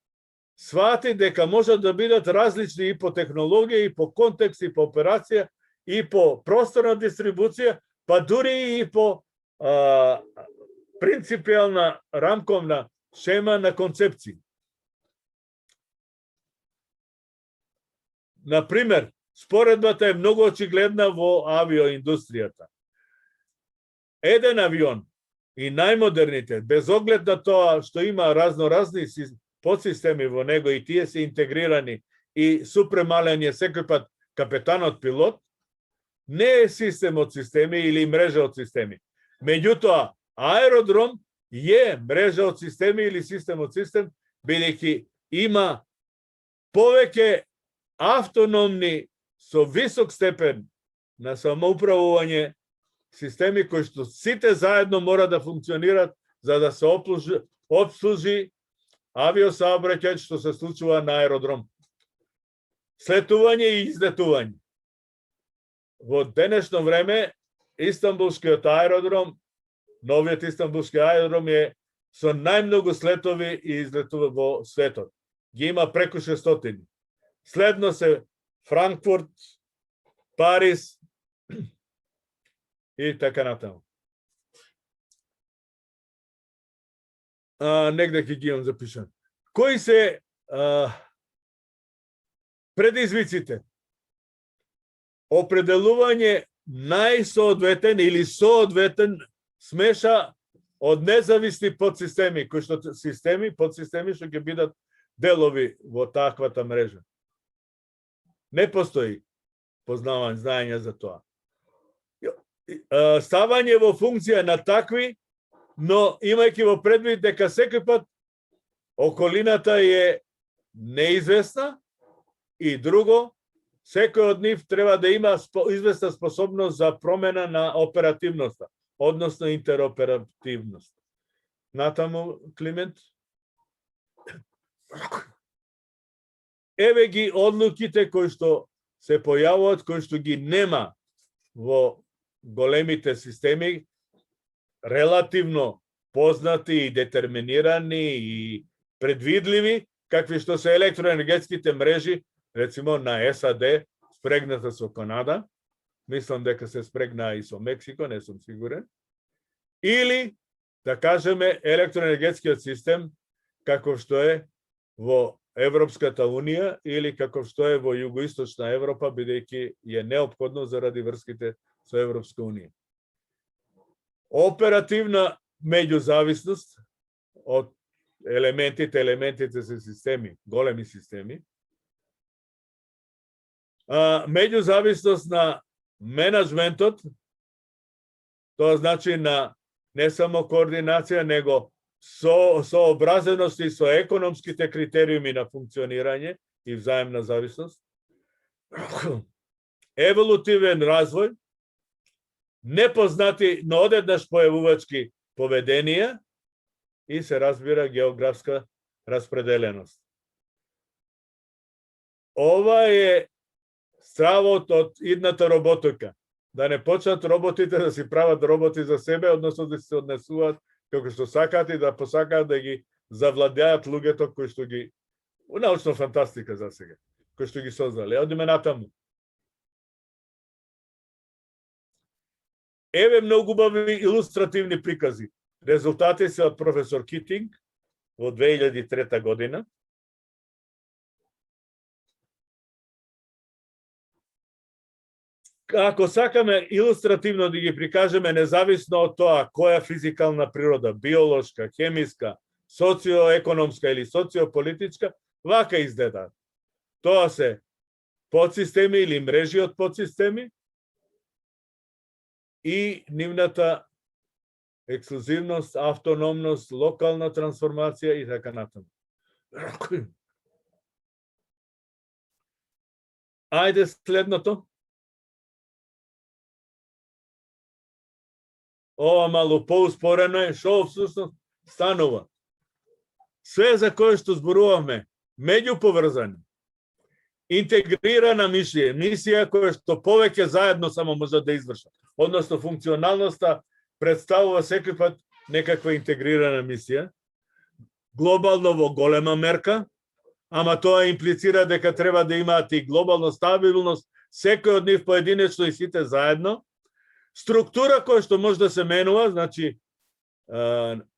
свати дека можат да бидат различни и по технологија, и по контекст, и по операција, и по просторна дистрибуција, па дури и по принципијална рамковна шема на концепции. Например, споредбата е многу очигледна во авиоиндустријата. Еден авион и најмодерните, без оглед на тоа што има разноразни подсистеми во него и тие се интегрирани и супремален е секој пат капетанот пилот, не е систем од системи или мрежа од системи. Меѓутоа, аеродром е мрежа од системи или систем од систем, бидејќи има повеќе автономни со висок степен на самоуправување системи кои што сите заедно мора да функционират за да се обслужи авиосаобраќај што се случува на аеродром. Слетување и излетување. Во денешно време Истанбулскиот аеродром, новиот Истанбулски аеродром е со најмногу слетови и излетови во светот. Ги има преку 600. Следно се Франкфурт, Париз и така натаму. Негде ќе ги имам запишан. Кои се предизвиците? Определување најсоодветен или соодветен смеша од независни подсистеми, кои што подсистеми што ќе бидат делови во таквата мрежа. Не постои познавање, знаење за тоа. Ставање во функција на такви, но имајќи во предвид дека секој пат околината е неизвестна и друго, секој од нив треба да има известна способност за промена на оперативноста, односно интероперативност. Натаму, Климент? Еве ги одлуките кои што се појавуваат, кои што ги нема во големите системи, релативно познати и детерминирани и предвидливи, какви што се електроенергетските мрежи, рецимо на САД, спрегната со Канада, мислам дека се спрегна и со Мексико, не сум сигурен, или, да кажеме, електроенергетскиот систем, каков што е во Европската Унија или каков што е во Југоисточна Европа, бидејќи е неопходно заради врските со Европска Унија. Оперативна меѓузависност од елементите се системи, големи системи. Меѓузависност на менеджментот, тоа значи на не само координација, него сообразеност и со економските критериуми на функционирање и взаемна зависност. Еволутивен развој, непознати, но одеднаш појавувачки поведенија и се разбира географска распределеност. Ова е стравот од идната роботика. Да не почнат роботите да си прават роботи за себе, односно да се однесуваат како што сакаат и да посакаат да ги завладеат луѓето кои што ги научна фантастика за сега, кои што ги создале. Одиме натаму. Еве многу убави илустративни прикази. Резултати се од професор Китинг во 2003 година. Ако сакаме илустративно да ги прикажеме, независно од тоа која физикална природа, биолошка, хемиска, социоекономска или социополитичка, вака изгледа. Тоа се подсистеми или мрежи од подсистеми и нивната ексклузивност, автономност, локална трансформација и така натаму. Ајде следното. Ова малку поуспорено е, што всушност станува. Све за кое што зборуваме, меѓуповрзани, интегрирана мисија која што повеќе заедно само може да извршат. Односно, функционалноста представува секој пат некаква интегрирана мисија, глобално во голема мерка, ама тоа имплицира дека треба да имаат и глобална стабилност, секој од нив поединечно и сите заедно. Структура која што може да се менува, значи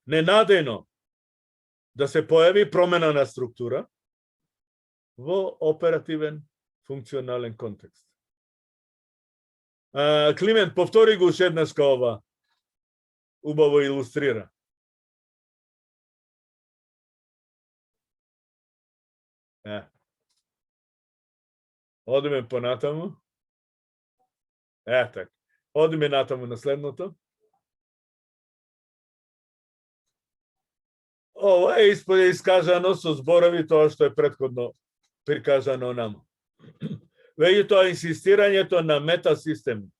ненадејно да се појави промена на структура во оперативен функционален контекст. Климент, повтори го уште еднашка ова. Убаво илустрира. Одиме понатаму. Така. Одиме натаму на следното. Ова е искажано со зборови тоа што е претходно прикажано нам. Веќе инсистирањето на метасистеми.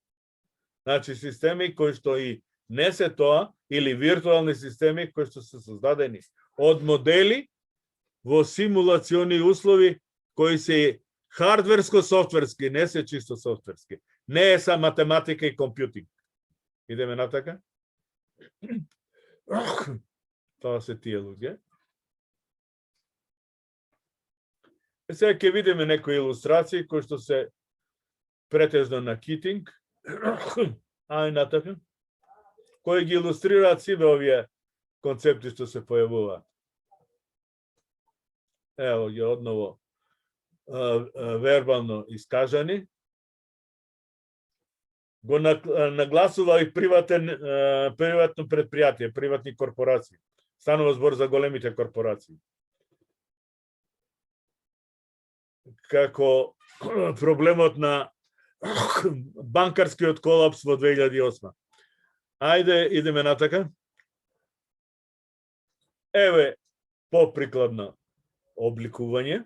Значи системи кои што и не се тоа, или виртуални системи кои што се создадени од модели во симулациони услови кои се хардверско-софтверски, не се чисто софтверски. Не е са математика и компјутинг. Идеме натака? Тоа се тие луѓе. Сега ќе видиме некои илустрации кои што се претежно на Китинг. Ај натака. Кои ги илустрираат сиве овие концепти што се појавуваат. Ево ги одново вербално искажани. Го нагласува и приватно предпријатие, приватни корпорации. Станува збор за големите корпорации. Како проблемот на банкарскиот колапс во 2008. Ајде, идеме натака. Еве поприкладно обликување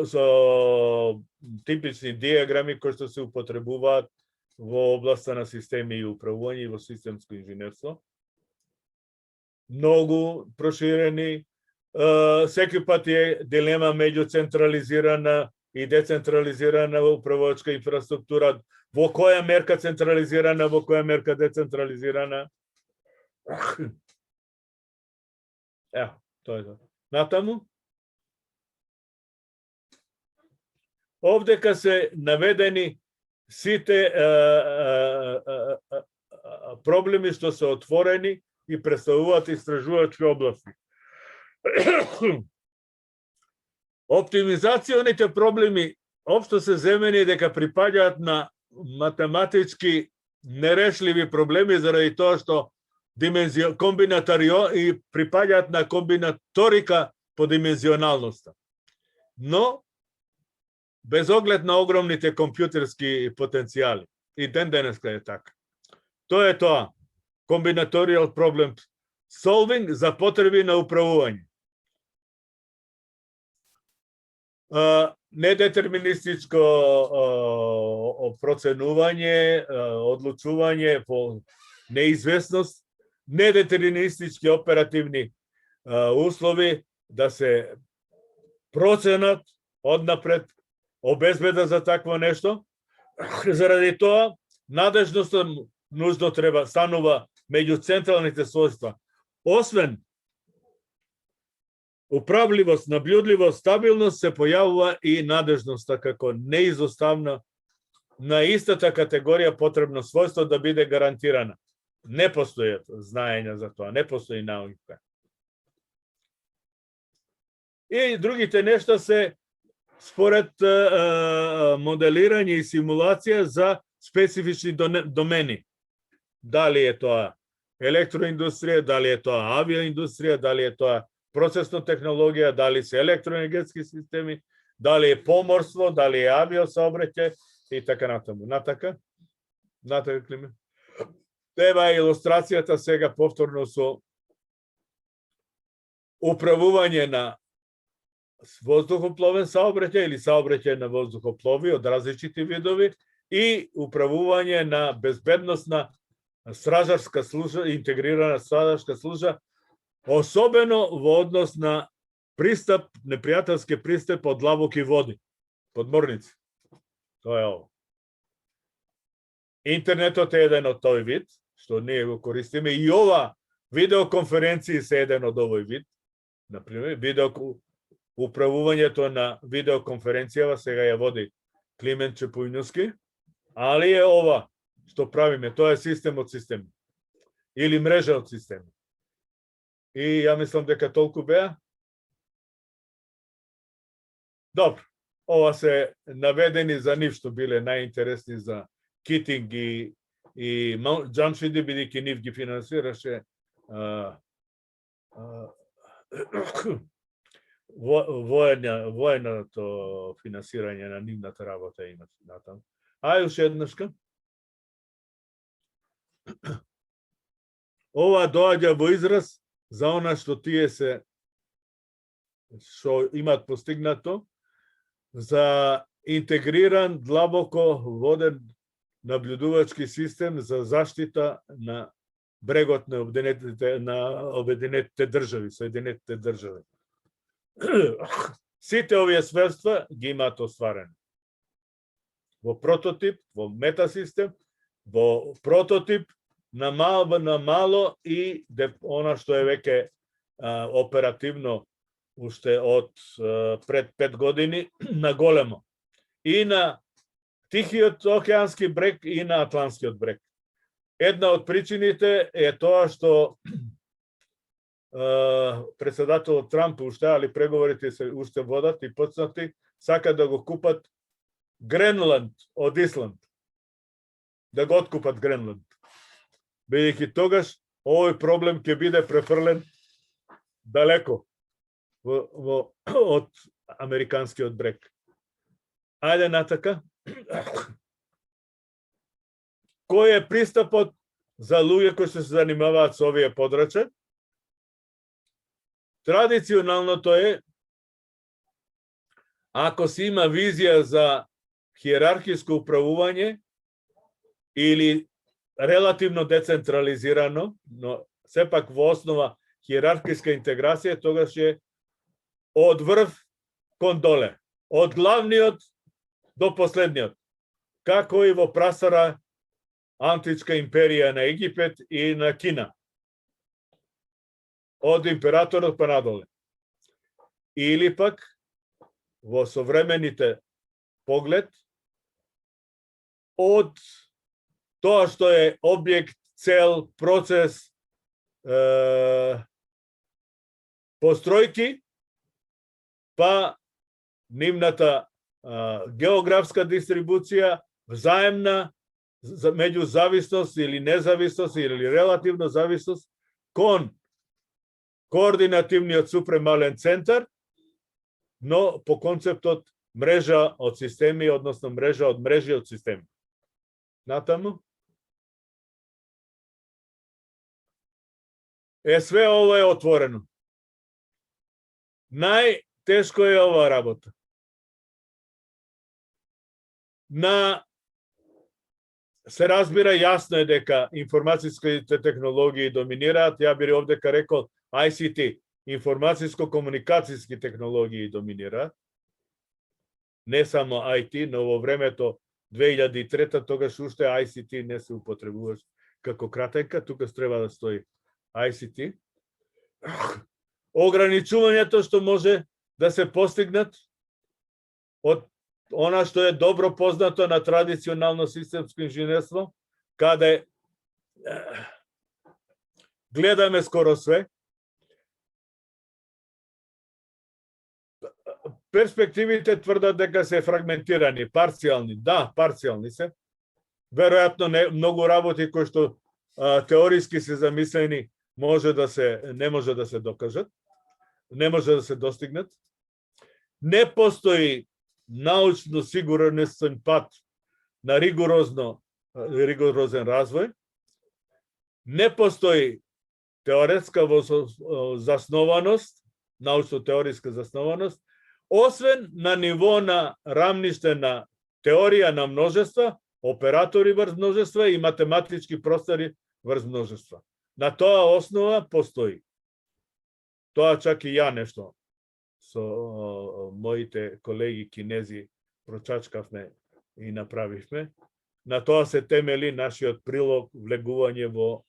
со типични диаграми кои што се употребуваат во областа на системи и управување и во системско инженерство. Многу проширени. Секој пат е дилема меѓу централизирана и децентрализирана управувачка инфраструктура. Во која мерка централизирана, во која мерка децентрализирана. Тоа е тоа. Натаму. Овдека се наведени сите проблеми што се отворени и представуваат истражувачки области. Оптимизационите проблеми општо се земени дека припаѓаат на математички нерешливи проблеми заради тоа што комбинатарио и припаѓаат на комбинаторика по димензионалноста. Но без оглед на огромните компјутерски потенцијали. И ден денеска е така. Тоа е тоа. Combinatorial problem solving за потреби на управување. Недетерминистичко проценување, одлучување по неизвестност, недетерминистички оперативни услови да се проценат однапред обезбедат за такво нешто. Заради тоа, надежноста нужно треба станува меѓу централните својства. Освен управливост, наблюдливост, стабилност, се појавува и надежноста како неизоставна на истата категорија потребно својство да биде гарантирана. Не постојат знаења за тоа, не постои наука. И другите нешта се според моделирање и симулација за специфични домени. Дали е тоа електроиндустрија, дали е тоа авиаиндустрија, дали е тоа процесна технологија, дали се електроенергетски системи, дали е поморство, дали е авиосаобраќај и така натаму. Натака Климе. Ева е илустрацијата сега повторно со управување на воздухопловен саобраќај или саобраќај на воздухоплови од различити видови и управување на безбедносна стражарска служба, интегрирана стражарска служба, особено во однос на пристап, непријателски пристап од длабоки води, подморници. Тоа е ово. Интернетот е еден од тој вид, што ние го користиме, и ова видеоконференции се еден од овој вид. Например, управувањето на видеоконференцијава сега ја води Климент Чепујнуски, али е ова што правиме, тоа е систем од системи. Или мрежа од системи. И ја мислам дека толку беа. Добро, ова се наведени за нив што биле најинтересни за Китинг и Џамшиди, бидејќи нив ги финансираше военото финансирање на нивната работа имат натаму. А уште еднашка. Ова доаѓа во израз за она што тие што имат постигнато за интегриран длабоко воден наблюдувачки систем за заштита на брегот на Обединетите држави, Соединетите држави. Сите овие средства ги имаат остварени. Во прототип, во метасистем, во прототип на мало и она што е веќе оперативно уште од пред 5 години на големо. И на Тихиот океански брег и на Атлантскиот брег. Една од причините е тоа што председателот Трамп уште, али преговорите се уште водат и почнати, сака да го купат Гренланд од Исланд. Да го откупат Гренланд. Бидејќи тогаш овој проблем ќе биде префрлен далеко од американскиот брег. Ајде натака. Кој е пристапот за луѓе кои се занимаваат со овие подрачја? Традиционалното е, ако се има визија за хиерархиско управување или релативно децентрализирано, но сепак во основа хиерархиска интеграција, тогаш е од врв кон доле, од главниот до последниот, како и во прастара античка империја на Египет и на Кина. Од императорот па надоле. Или пак во современите поглед од тоа што е објект, цел, процес, постројки, па нивната географска дистрибуција, взаемна меѓузависност или независност или релативна зависност кон координативниот супремален центар, но по концептот мрежа од системи, односно мрежа од мрежи од системи. Натаму? Све ова е отворено. Најтешко е ова работа. Се разбира, јасно е дека информацијските технологии доминираат. Ја би овдека рекол ICT, информацијско-комуникацијски технологии доминираат. Не само IT, но во времето 2003, тогаш уште ICT не се употребуваш како кратенка, тука треба да стои ICT. Ограничувањето што може да се постигнат од она што е добро познато на традиционално системско инженерство, каде гледаме скоро све. Перспективите тврдат дека се фрагментирани, парцијални. Да, парцијални се. Веројатно многу работи кои што теориски се замислени не може да се докажат, не може да се достигнат. Не постои научно сигурен пат на ригорозен развој. Не постои теоретска заснованост, научно-теориска заснованост, освен на ниво на рамниште на теорија на множества, оператори врз множества и математички простори врз множества. На тоа основа постои. Тоа чак и ја нешто со моите колеги кинези прочачкавме и направивме. На тоа се темели нашиот прилог влегување во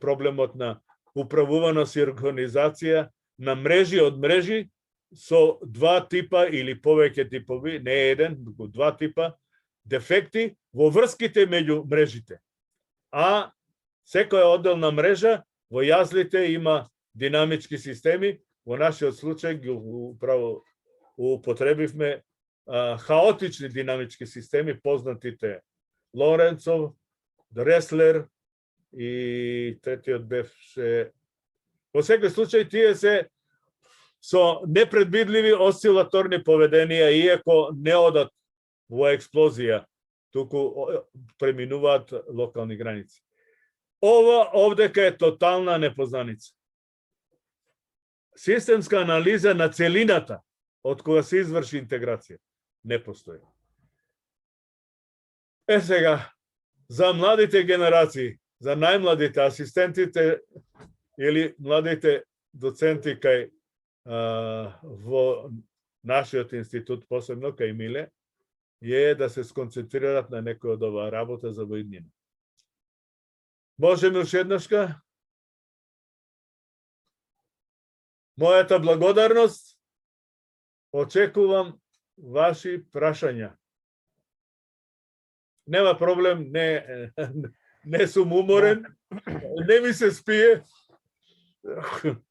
проблемот на управуваност и организација на мрежи од мрежи со два типа или повеќе типови, не еден, туку два типа дефекти во врските меѓу мрежите. А секоја одделна мрежа во јазлите има динамички системи. Во нашиот случај ги управо употребивме хаотични динамички системи, познатите Лоренцов, Дреслер и третиот беше. Во секој случај тие се со непредвидливи осцилаторни поведенија, иако не одат во експлозија, туку преминуваат локални граници. Ова овдека е тотална непознаница. Системска анализа на целината од кога се изврши интеграција не постои. Сега, за младите генерации, за најмладите асистентите или младите доценти кај во нашиот институт, посебно кај Миле, е да се сконцентрират на некој од оваа работа за во иднина. Можеме уште еднашка? Мојата благодарност, очекувам ваши прашања. Нема проблем, не сум уморен, не ми се спие.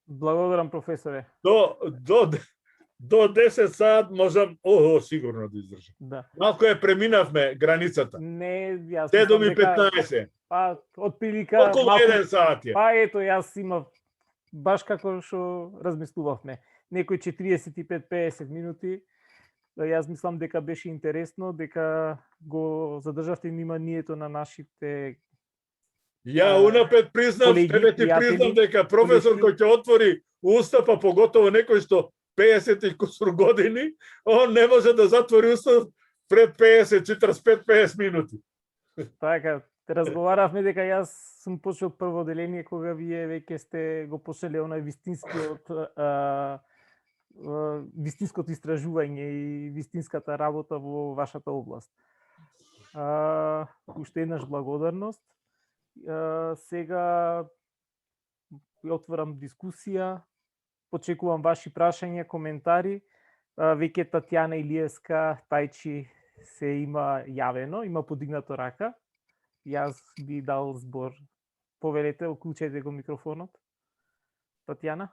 Благодарам, професоре. До 10 саат можам, сигурно да издржам. Да. Малку преминавме границата. Не, јас 7:15. Па, отприлика Околу 1 саат е. Па ето, јас имав баш како што размислувавме. Некој 45-50 минути. Јас мислам дека беше интересно, дека го задржавте вниманието на нашите Ја унапред признав, тебе ти признам дека професор кој ќе отвори уста, па поготово некој што 50 и кусур години, он не може да затвори уста пред 45-50 минути. Така, разговаравме дека јас сум почел прво деление кога вие веќе сте го почеле онај вистинското истражување и вистинската работа во вашата област. Уште еднаш благодарност. Сега отворам дискусија, очекувам ваши прашања, коментари. Веќе Татјана Илиевска Тајчи се има јавено, има подигнато рака. Јас би дал збор. Повелете, уклучете го микрофонот. Татјана?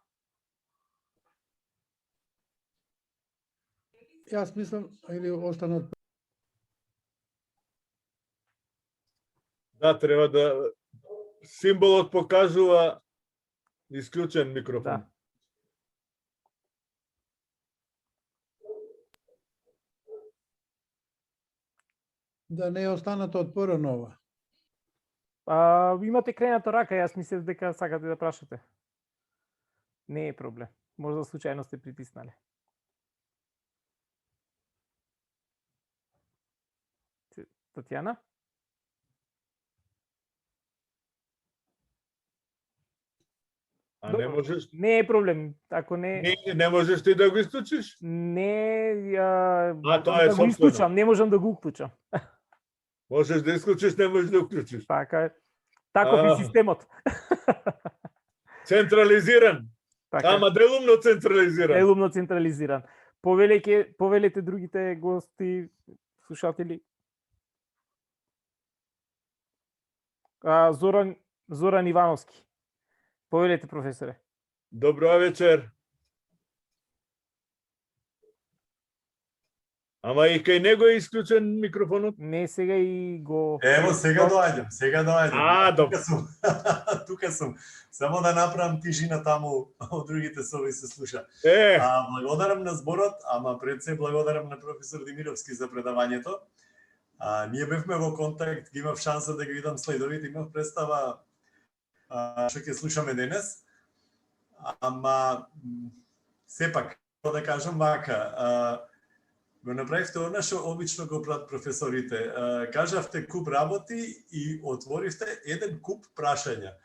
Јас мислам, или останат. Да, треба да символот покажува исклучен микрофон. Да. Да не останат отпорено ова. Имате кренато рака, јас мислев дека сакате да прашате. Не е проблем. Можда случајно сте притиснале. Татјана? А не можеш? Не е проблем. Ако не... Не можеш ти да го исклучиш? Не, тоа е да го исклучам, не можам да го уклучам. Можеш да исклучиш, не можеш да уклучиш. Така е. Таков е системот. Централизиран. Така. Ама делумно централизиран. Делумно централизиран. Повелете другите гости, слушатели. Зоран Ивановски. Повелете, професоре. Добро вечер. Ама и кај него е исклучен микрофонот? Не, сега и го... Ево, сега доаѓам. А, добро. Тука сум. Само да направам тишина таму, од другите соби се слуша. Благодарам на зборот, ама пред се благодарам на професор Димировски за предавањето. Ние бевме во контакт, ги имав шанса да ги видам слайдовите, имав представа што ќе слушаме денес. Ама сепак, да кажам вака, го направивте она што обично го прават професорите. Кажавте куп работи и отворивте еден куп прашања.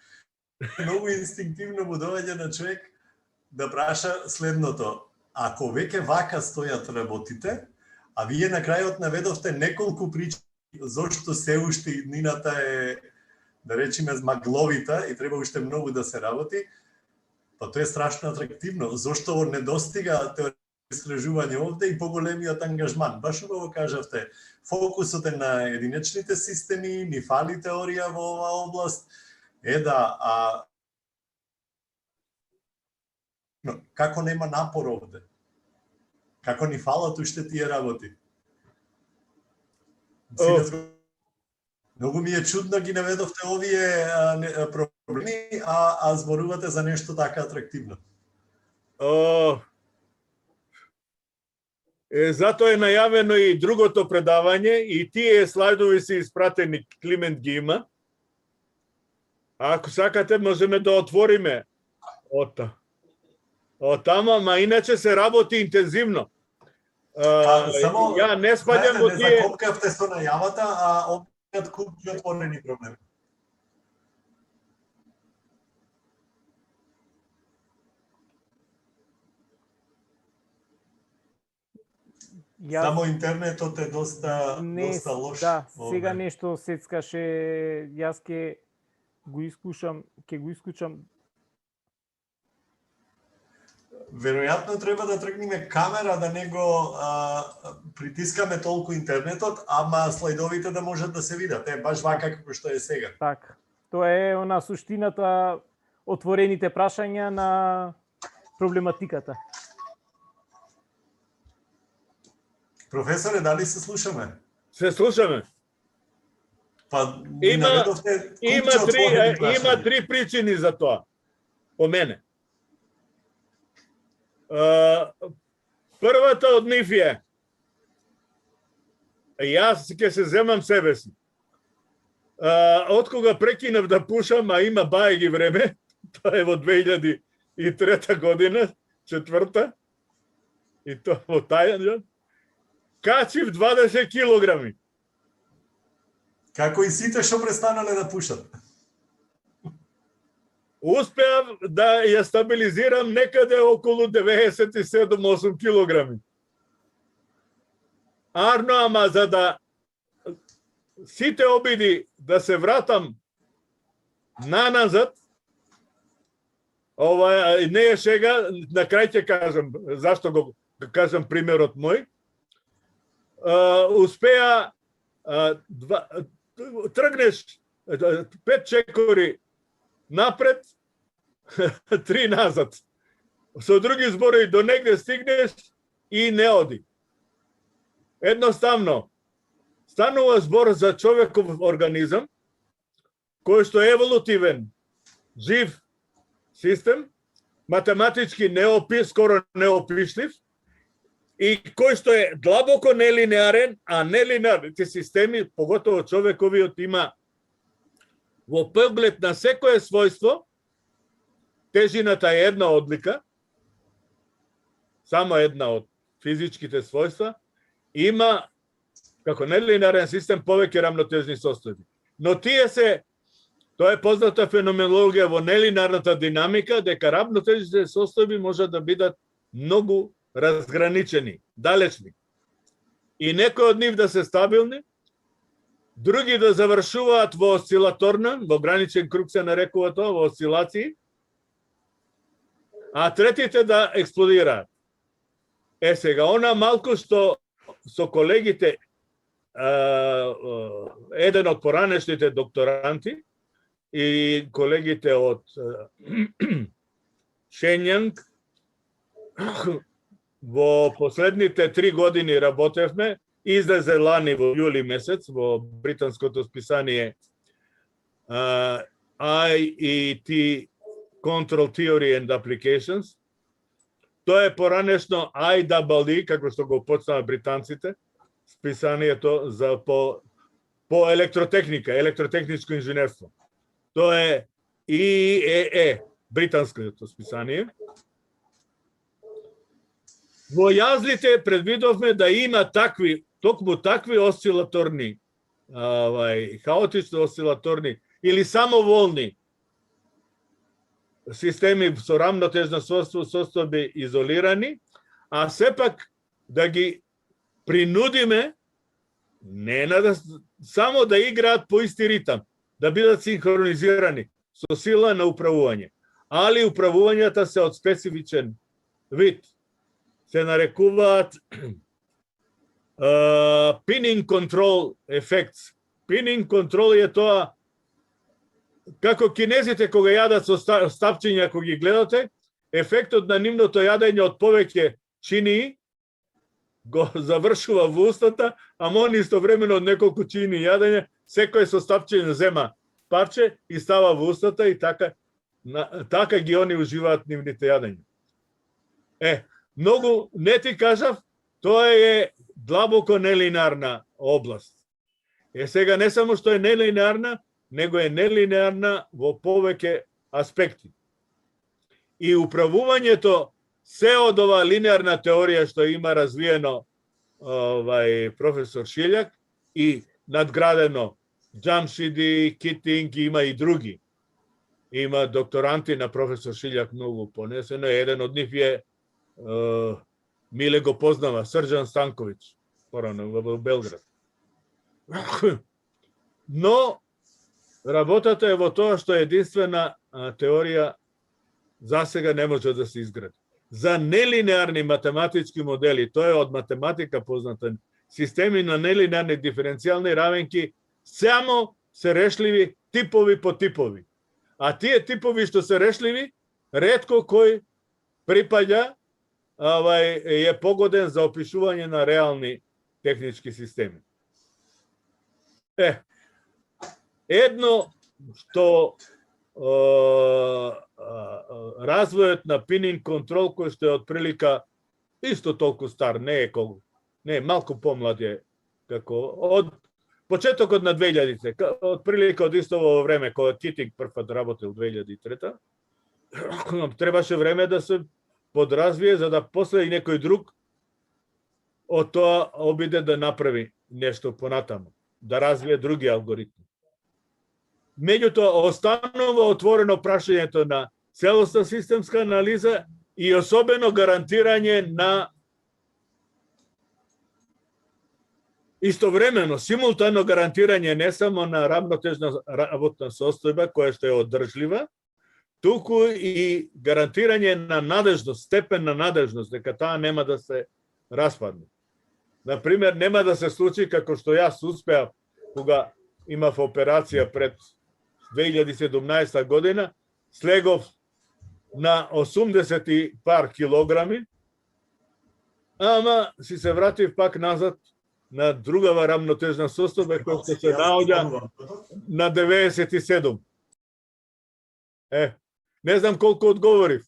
Многу инстинктивно му доаѓа на човек да праша следното. Ако веќе вака стојат работите, а вие на крајот наведовте неколку причини зошто се уште иднината е, да речеме, змагловита и треба уште многу да се работи, па тоа е страшно атрактивно. Зошто не достига истражување овде и поголемиот ангажман. Баш убаво кажавте, фокусот е на единечните системи, ни фали теорија во оваа област. Но, како нема напор овде? Како ни фалат уште тие работи? Многу ми е чудно ги наведовте овие проблеми, а зборувате за нешто така атрактивно. Затоа е најавено и другото предавање и тие слайдови се испратени, Климент ги има. Ако сакате, можеме да отвориме од тама, ма иначе се работи интензивно. Само, ја не спаѓам во не тие... закопкавте со најавата, а опет купи отворени проблеми. Само интернетот е доста лош. Да, сега нешто сецкаше, јас ќе го искушам. Веројатно треба да тргнеме камера, да не го притискаме толку интернетот, ама слайдовите да можат да се видат. Баш вака како што е сега. Така. Тоа е она суштината, отворените прашања на проблематиката. Професоре, дали се слушаме? Се слушаме. Па, има три причини за тоа, по мене. Првата од нив е, јас ќе се земам себе си. Од кога прекинав да пушам, а има бајги време, тоа е во 2003 година, 4-та, и тоа во тајан, качив 20 килограми. Како и сите што престанале да пушат. Успеав да ја стабилизирам некаде околу 97-8 килограми. Арно, ама за да сите обиди да се вратам наназад, ова не е шега, на крај ќе кажам зашто го кажам примерот мој. Успеа тргнеш 5 чекори напред, 3 назад. Со други зборови, до негде стигнеш и не оди. Едноставно, станува збор за човеков организам, кој што е еволутивен, жив систем, математички скоро неопишлив, и кој што е длабоко нелинеарен, а нелинеарните системи, поготово човековиот, има во поглед на секое својство, тежината е една одлика, само една од физичките својства, има, како нелинеарен систем, повеќе рамнотежни состојби. Но тоа е позната феноменологија во нелинеарната динамика, дека рамнотежните состојби можат да бидат многу разграничени, далечни. И некои од нив да се стабилни, други да завршуваат во осцилаторна, во граничен круг се нарекува тоа, во осцилации, а третите да експлодираат. Сега, она малку што со колегите, еден од поранешните докторанти и колегите од Шенјанг, во последните 3 години работевме, излезе лани во јули месец во британското списание IET Control Theory and Applications. Тоа е поранешно IEEE, како што го почнаа британците, списанието за по електротехника, електротехничко инженерство. Тоа е IEEE, британското списание. Во јазлите предвидовме да има токму такви осцилаторни, хаотично осцилаторни или самоволни системи со рамнотежна состојби изолирани, а сепак да ги принудиме само да играат по исти ритам, да бидат синхронизирани со сила на управување. Али управувањата се од специфичен вид. Се нарекуваат pinning control effects. Pinning control е тоа како кинезите кога јадат со стапчиња, кога ги гледате, ефектот на нивното јадење од повеќе чинии го завршува во устата, а они истовремено од неколку чинии јадење, секој со стапчиње зема парче и става во устата и така ги они уживаат нивните јадења. Многу, не ти кажав, тоа е длабоко нелинарна област. Сега не само што е нелинарна, него е нелинарна во повеќе аспекти. И управувањето се од ова линеарна теорија што има развиено професор Шилјак и надградено Джамшиди, Китинг, има и други. Има докторанти на професор Шилјак многу понесено. Еден од нив е Миле го познава, Срđan Станковиć, порано во Белград. Но работата е во тоа што единствена теорија засега не може да се изгради. За нелинеарни математички модели, тоа е од математика позната, системи на нелинеарни диференцијални равенки само се решливи типови по типови. А тие типови што се решливи, ретко кој припаѓа е погоден за опишување на реални технички системи. Едно што развојот на pinning control, кој што е од прилика исто толку стар, не е малку помлад е, како од почетокот на 2000-те, од прилика од исто во време кога Китинг првпат работел 2003-та, требаше време да се подразвие за да после и некој друг од тоа обиде да направи нешто понатаму, да развие други алгоритми. Меѓутоа, останува отворено прашањето на целосна системска анализа и особено гарантирање на истовремено, симултано гарантирање не само на рамнотежна работна состојба, која што е одржлива, туку и гарантирање на надежност, степен на надежност, дека таа нема да се распадне. Например, нема да се случи како што јас успеав кога имав операција пред 2017 година, слегов на 80 и пар килограми, ама си се вратив пак назад на другава рамнотежна состојба која што се наоѓа на 97. Не знам колку одговорив.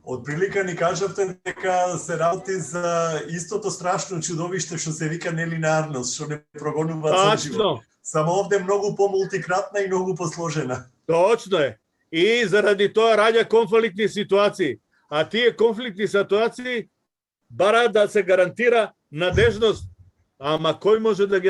Од прилика ни кажавте дека се работи за истото страшно чудовиште што се вика нелинеарност, што не прогонува цел живот. Само овде многу помултикратна и многу посложена. Точно е. И заради тоа раѓа конфликтни ситуации. А тие конфликтни ситуации бараат да се гарантира надежност. Ама кој може да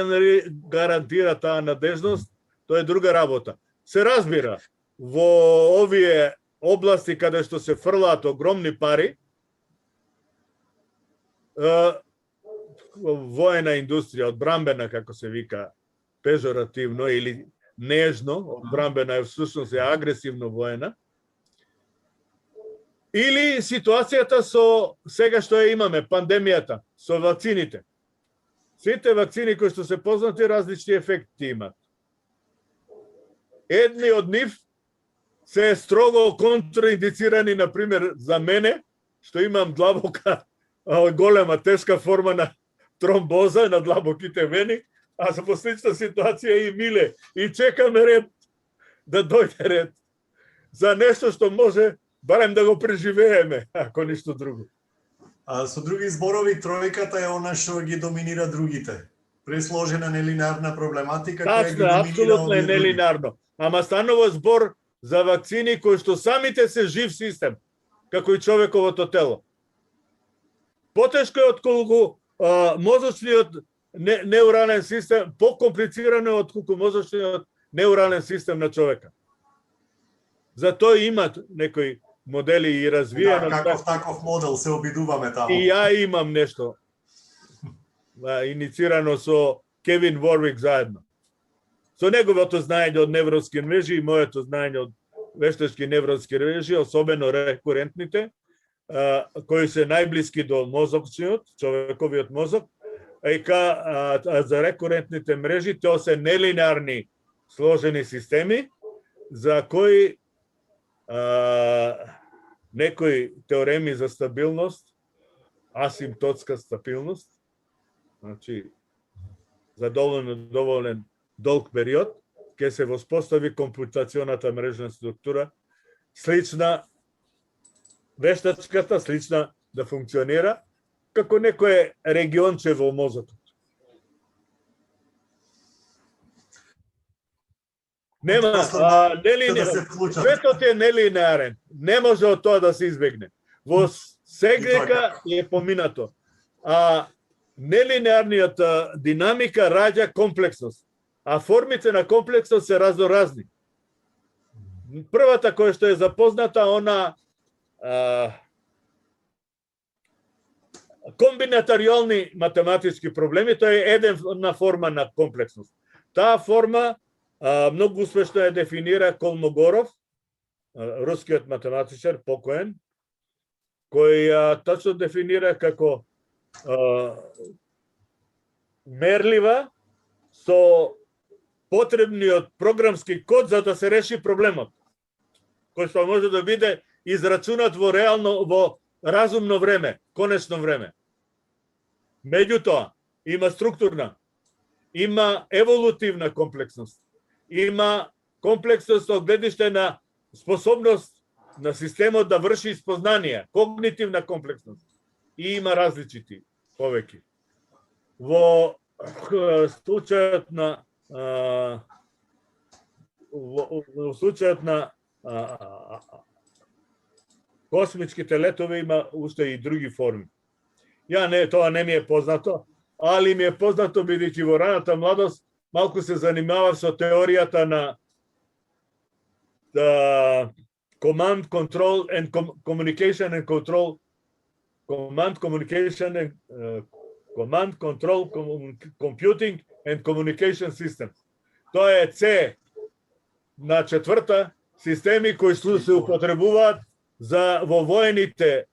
гарантира таа надежност? Тоа е друга работа. Се разбира, во овие области каде што се фрлаат огромни пари, воена индустрија, одбрамбена, како се вика пежоративно или нежно, одбрамбена е всушност е агресивно воена, или ситуацијата со сега што ја имаме, пандемијата, со вакцините. Сите вакцини кои што се познати различни ефекти имат. Едни од нив се строго контраиндицирани, например, за мене, што имам длабока, голема, тешка форма на тромбоза на длабоките вени, а за послична ситуација и миле. И чекаме ред, да дојде ред. За нешто што може барем да го преживееме, ако ништо друго. Со други зборови, тројката е она што ги доминира другите. Пресложена нелинарна проблематика која ги Тачно, доминира апсолутно е нелинарно. Ама станува збор за вакцини кои што самите се жив систем, како и човековото тело. Потешко е отколку мозочниот неурален систем, покомплицирано е отколку мозочниот неурален систем на човека. Затоа имат некои модели и развиено. Да, таков модел се обидуваме таму. И ја имам нешто иницирано со Кевин Ворвик заедно. Со неговото знаење од невронски мрежи и моето знаење од вештачки невронски мрежи, особено рекурентните, кои се најблиски до мозокчниот, човековиот мозок, а за рекурентните мрежи тоа се нелинарни сложени системи за кои некои теореми за стабилност, асимптотска стабилност, значи за доволен долг период, ќе се воспостави компутационата мрежна структура, слична вештачката, слична да функционира, како некое регионче во мозокот. Нема, светот е нелинеарен. Не може од тоа да се избегне. Во сегрека е поминато. А нелинеарниот динамика раѓа комплексност. А формите на комплексност се разноразни. Првата која што е запозната, она комбинаториални математички проблеми, тоа е една форма на комплексност. Таа форма многу успешно ја дефинира Колмогоров, рускиот математичар, покоен, кој точно дефинира како мерлива со потребниот програмски код за да се реши проблемот, кој што може да биде израчунат во разумно време, конечно време. Меѓутоа, има структурна, има еволутивна комплексност, има комплексност од гледиште на способност на системот да врши испознание, когнитивна комплексност. И има различити повеќе. Во случајот на космичките летови има уште и други форми. Тоа не ми е познато, али ми е познато бидејќи во раната младост малку се занимавав со теоријата на command, control and communication and control, command, communication and command, control, computing and communication systems. Тоа е C на четврта системи кои се употребуваат во воените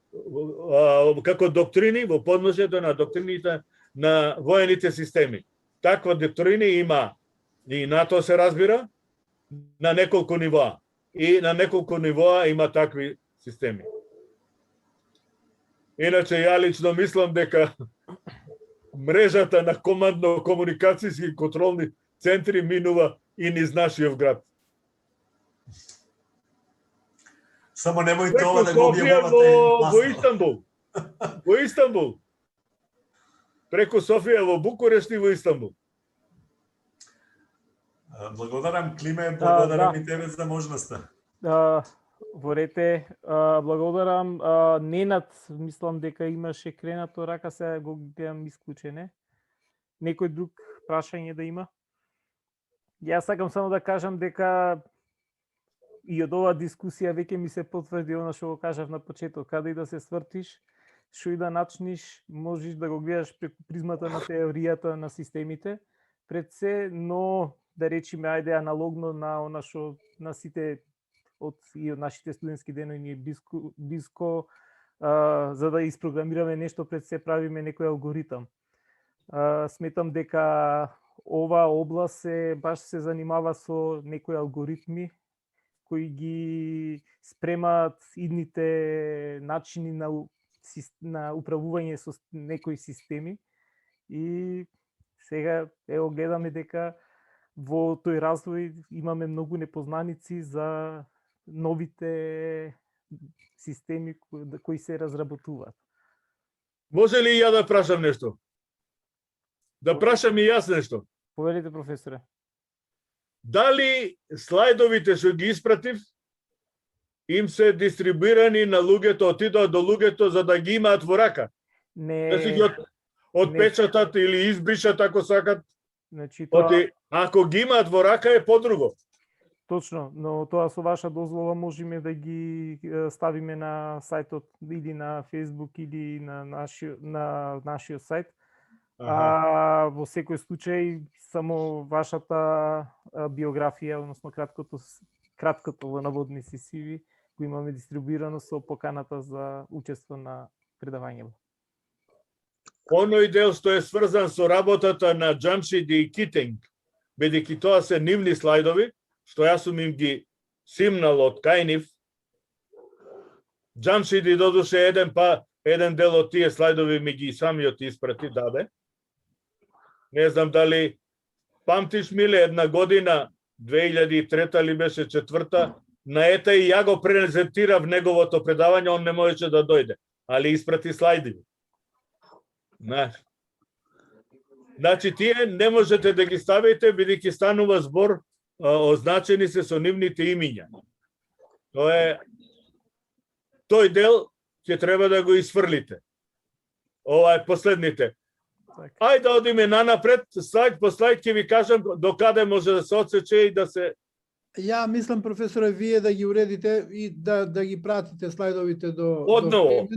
како доктрини, во подножјето на доктрините на воените системи. Таква доктрини има и НАТО се разбира на неколку нивоа. И на неколку нивоа има такви системи. Иначе ја лично мислам дека мрежата на командно-комуникацијски контролни центри минува и низ нашиот град. Само немој тоа да го објавувате во Истанбул. Преку Софија во Букурешт и во Истанбул. Благодарам, Климе, благодарам и тебе за можноста. Во рете, благодарам. Ненад, мислам дека имаше кренато рака, сега го гледам исклучене. Некој друг прашање да има? Јас сакам само да кажам дека и од оваа дискусија веќе ми се потврди она што го кажав на почеток, каде и да се свртиш, што и да начниш, можеш да го гледаш преку призмата на теоријата на системите, пред се, но да речиме, ајде аналогно на она што на сите од нашите студентски денови ни е близко, за да испрограмираме нешто, пред се правиме некој алгоритам. Сметам дека ова област баш се занимава со некои алгоритми кои ги спремаат идните начини на на управување со некои системи и сега ево гледаме дека во тој развој имаме многу непознаници за новите системи кои се разработуваат. Може ли ја да прашам нешто? Да прашам и јас нешто. Повелите, професоре. Дали слайдовите што ги испратив им се дистрибуирани на луѓето, отидоа до луѓето за да ги имаат во рака? Не. Да си ги отпечатат или избришат ако сакат? Значи тоа Ако ги имаат во рака е подруго. Точно, но тоа со ваша дозвола можеме да ги ставиме на сајтот или на Facebook или на нашиот сајт. Во секој случај само вашата биографија, односно краткото во наводници CV го имаме дистрибуирано со поканата за учество на предавањето. Оној дел што е сврзан со работата на Џамшид и Китинг, бидејќи тоа се нивни слайдови, што јас сум им ги симнал од кај нив. Џамшид и додуше еден дел од тие слайдови ми ги самиот испрати, даде. Не знам дали памтиш, Миле, една година, 2003 ли беше 4-та, на ета и ја го презентирав неговото предавање, он не можеше да дојде, али испрати слайдови. Значи, тие не можете да ги ставите, бидејќи станува збор, означени се со нивните имиња. Тој дел ќе треба да го исфрлите. Ова е последните. Ајде да одиме нанапред, слайд по слайд ќе ви кажам до каде може да се отсече и да се... Ја мислам, професоре, вие да ги уредите и да ги пратите слайдовите до... Одново.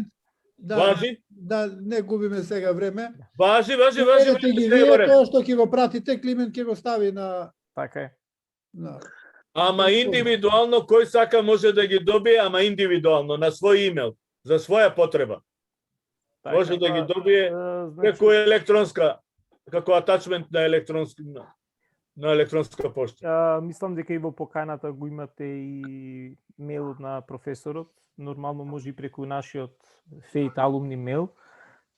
Важи? Да не губиме сега време. Важи. Уредите ги вие, тоа што ќе го пратите, Климент ќе го стави на... Така е. Ама индивидуално, кој сака може да ги добие, ама индивидуално, на свој имейл, за своја потреба. Може да ги добие преку електронска, како атачмент на електронска пошта. Мислам дека и во поканата го имате и мејлот на професорот. Нормално може и преку нашиот Fate Alumni мејл.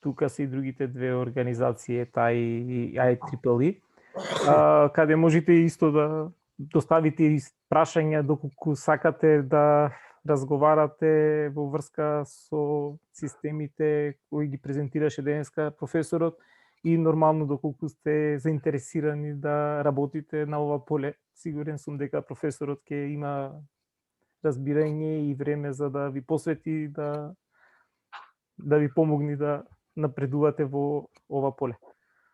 Тука се и другите две организации, TA и IEEE, каде можете исто да доставите прашања доколку сакате да разговарате во врска со системите кои ги презентираше денеска професорот и нормално доколку сте заинтересирани да работите на ова поле. Сигурен сум дека професорот ќе има разбирање и време за да ви посвети, да ви помогне да напредувате во ова поле.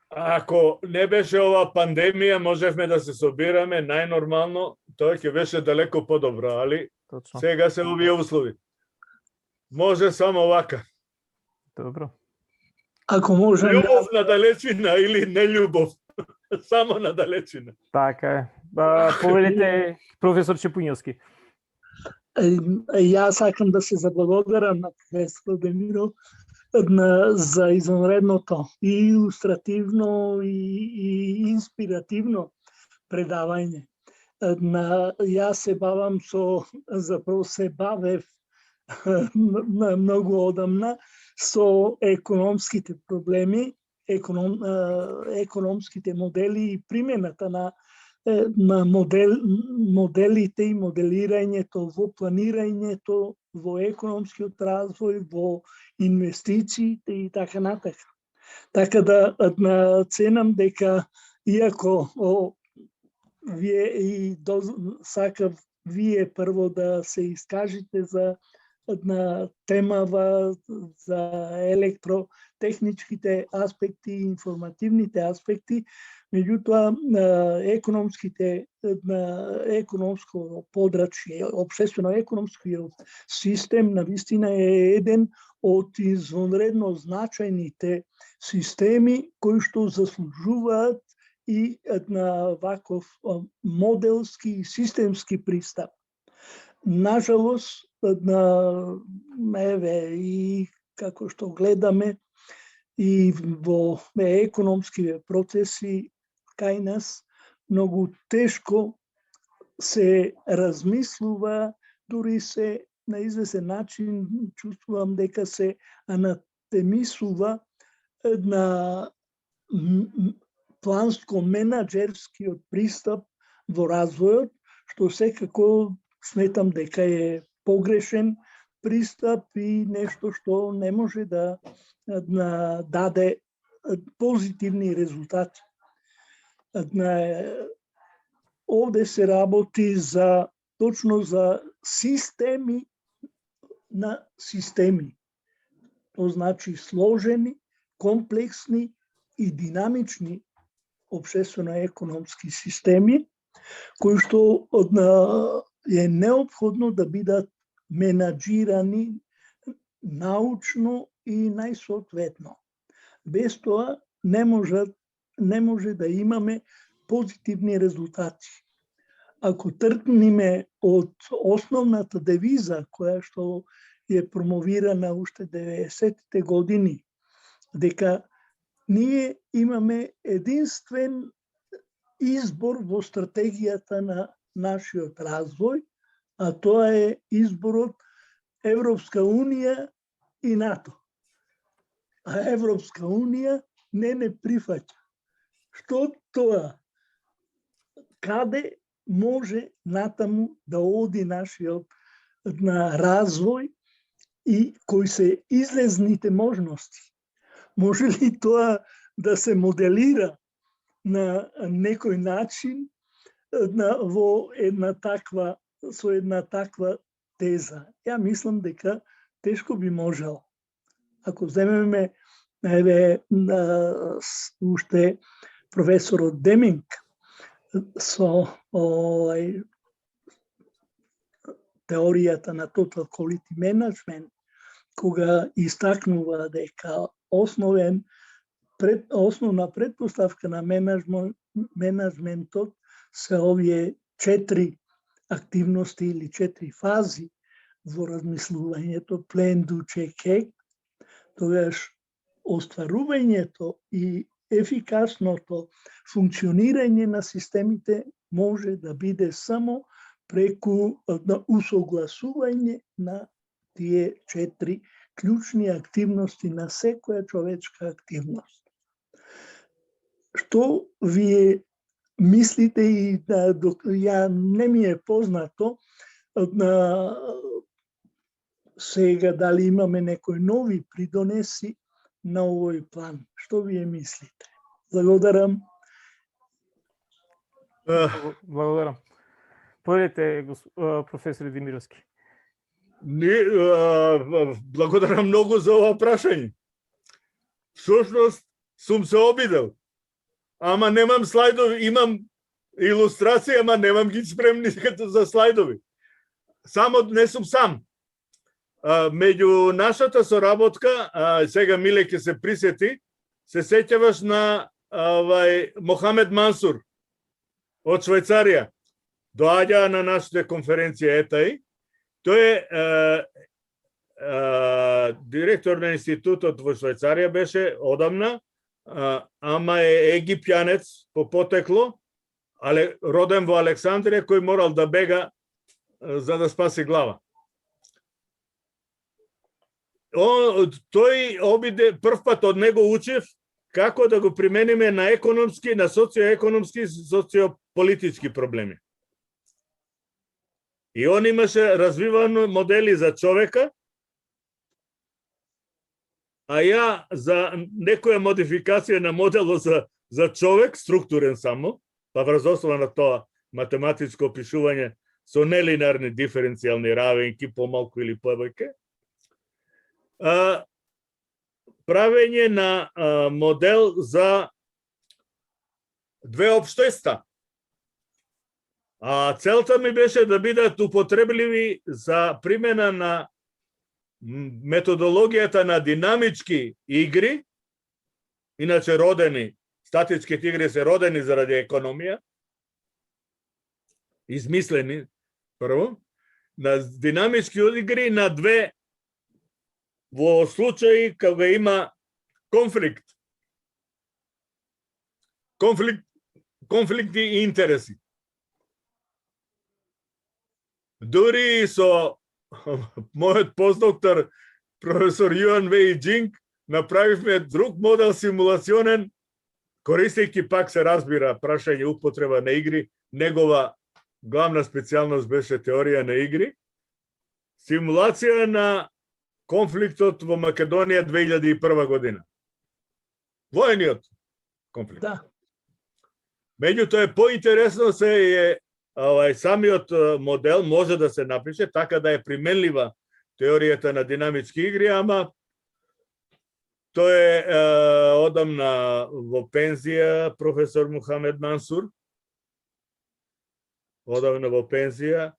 Ако не беше ова пандемија, можевме да се собираме најнормално, тоа ќе беше далеко подобро, али Точно. Сега се овие услови. Може само вака. Добро. Ако може... Љубов на далечина или не љубов. Само на далечина. Така е. Повелите, професор Чепуњовски. Јас сакам да се заблагодарам на професор Демиров за извонредното и илустративно и инспиративно предавање. Јас се бавам заpravo се бавев многу одамна со економските проблеми, економските модели и примената на моделите и моделирањето во планирањето, во економскиот развој, во инвестициите и така натака. Така да ценам дека иако вие и сакав вие прво да се искажите за темава за електротехничките аспекти, информативните аспекти, меѓутоа економско подрачје, општествено-економскиот систем навистина е еден од извонредно значајните системи кои што заслужуваат и на ваков моделски и системски пристап. Нажалост, и како што гледаме и во економски процеси кај нас, многу тешко се размислува, дури се на известен начин чувствувам дека се анатемисува на планско-менаджерскиот пристап во развојот, што секако сметам дека е погрешен пристап и нешто што не може да даде позитивни резултати. Овде се работи точно за системи на системи. То значи сложени, комплексни и динамични општествено-економски системи, кои што е неопходно да бидат менаджирани научно и најсоодветно. Без тоа не може да имаме позитивни резултати. Ако тргнеме од основната девиза која што е промовирана уште 90-те години, дека ние имаме единствен избор во стратегијата на нашиот развој, а тоа е изборот Европска Унија и НАТО. А Европска Унија не прифаќа. Што тоа? Каде може натаму да оди нашиот развој и кои се излезните можности? Може ли тоа да се моделира на некој начин со една таква теза? Ја мислам дека тешко би можел. Ако земеме уште професорот Деминг со теоријата на Total Quality Management, кога истакнува дека основна претпоставка на менеджментот се овие 4 активности или 4 фази во размислувањето, plan, do, check, act, тогаш остварувањето и ефикасното функционирање на системите може да биде само преку усогласување на тие 4 клучни активности на секоја човечка активност. Што вие мислите и ја не ми е познато сега дали имаме некои нови придонеси на овој план? Што вие мислите? Благодарам. Благодарам. Поведете, професор Демировски. Благодарам многу за ова прашање. Всушност, сум се обидел. Ама немам слайдови, имам илустрации, ама немам ги спремни за слайдови. Само не сум сам. Меѓу нашата соработка, сега Миле ќе се присети, се сеќаваш на Мохамед Мансур од Швајцарија. Доаѓа на нашите конференција ЕТАИ. Тој е директор на институтот во Швајцарија, беше одамна, ама е египјанец по потекло, але роден во Александрија, кој морал да бега за да спаси глава. Тој обиде, првпат од него учев како да го примениме на економски, на социоекономски, социополитички проблеми. И он имаше развивано модели за човека, а ја за некоја модификација на моделот за човек, структурен само, па врз основа на тоа математичко опишување со нелинарни диференцијални равенки, помалку или повеќе, правење на модел за две општества. А целта ми беше да бидат употребливи за примена на методологијата на динамички игри, иначе родени, статичките игри се родени заради економија, измислени, прво, на динамички игри на две во случаи кога има конфликт. Конфликти и интереси. Дури со мојот постдоктор, професор Јоан Веј Джинг, направивме друг модел симулационен, користејќи пак се разбира прашање употреба на игри. Негова главна специјалност беше теорија на игри. Симулација на конфликтот во Македонија 2001 година. Воениот конфликт. Да. Меѓутоа е поинтересно се е самиот модел може да се напише така да е применлива теоријата на динамички игри, ама тој е одамна во пензија професор Мухамед Мансур. Одамна во пензија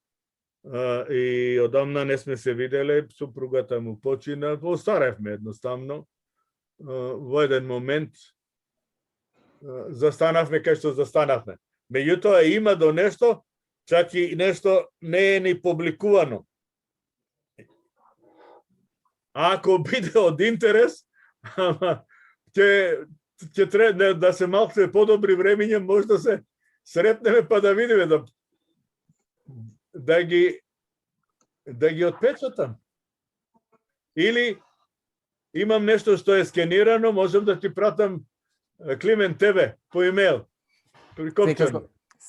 и одамна не сме се виделе, супругата му почина, остаревме едноставно. Во еден момент застанавме кај што застанавме. Меѓутоа има до нешто, чак и нешто не е ни публикувано. Ако биде од интерес, ама ќе треба да се малку подобри времиња, може да се сретнеме па да видиме да ги отпечатам. Или имам нешто што е скенирано, можам да ти пратам, Климент, тебе по имейл. Прикопчено.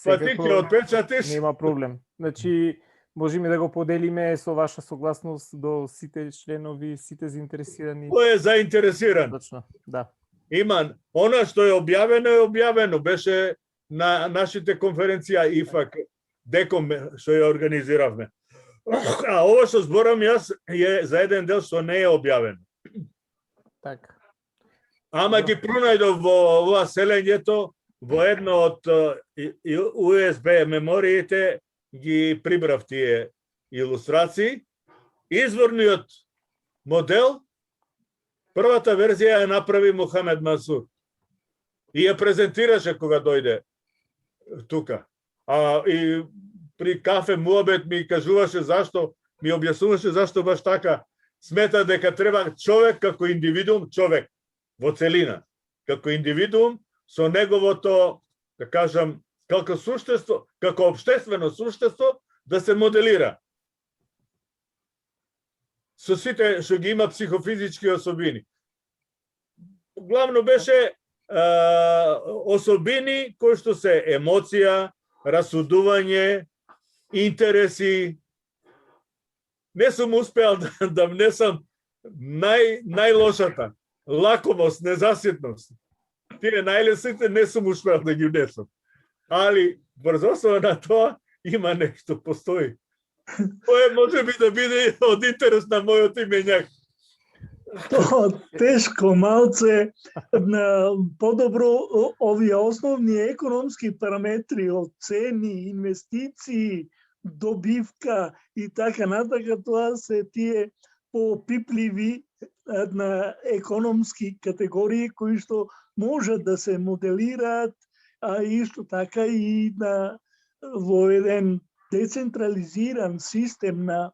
Па ти ќе отпечатиш. Нема проблем. Значи, можеме да го поделиме со ваша согласност до сите членови, сите заинтересирани. Кој е заинтересиран? Точно, да. Има, она што е објавено, беше на нашите конференција ИФАК, ДЕКОМ, што ја организиравме. А ова што зборам јас е за еден дел што не е објавено. Така. Ама ги пронајдов во ова селењето, во едно од USB мемориите ги прибрав тие илустрации. Изворниот модел, првата верзија ја направи Мухамед Мансур. И ја презентираше кога дојде тука. И при кафе муабет ми кажуваше зашто, ми објаснуваше зашто баш така смета дека треба човек како индивидуум, човек во целина, како индивидуум со неговото, да кажам, како суштество, како општествено суштество да се моделира. Со сите што ги има психофизички особини. Главно беше особини кои што се емоција, расудување, интереси. Не сум успеал да внесам најлошата. Лакомост, незаситност. Тие најлесните не сум успеал да ги внесам. Али, брзосова на тоа, има нешто, постои. Тоа може би да биде од интерес на мојот именјак. Тоа тешко малце, подобро овие основни економски параметри од цени, инвестиции, добивка и така натака, тоа се тие попипливи на економски категории кои што можат да се моделираат, а исто така и во еден децентрализиран систем на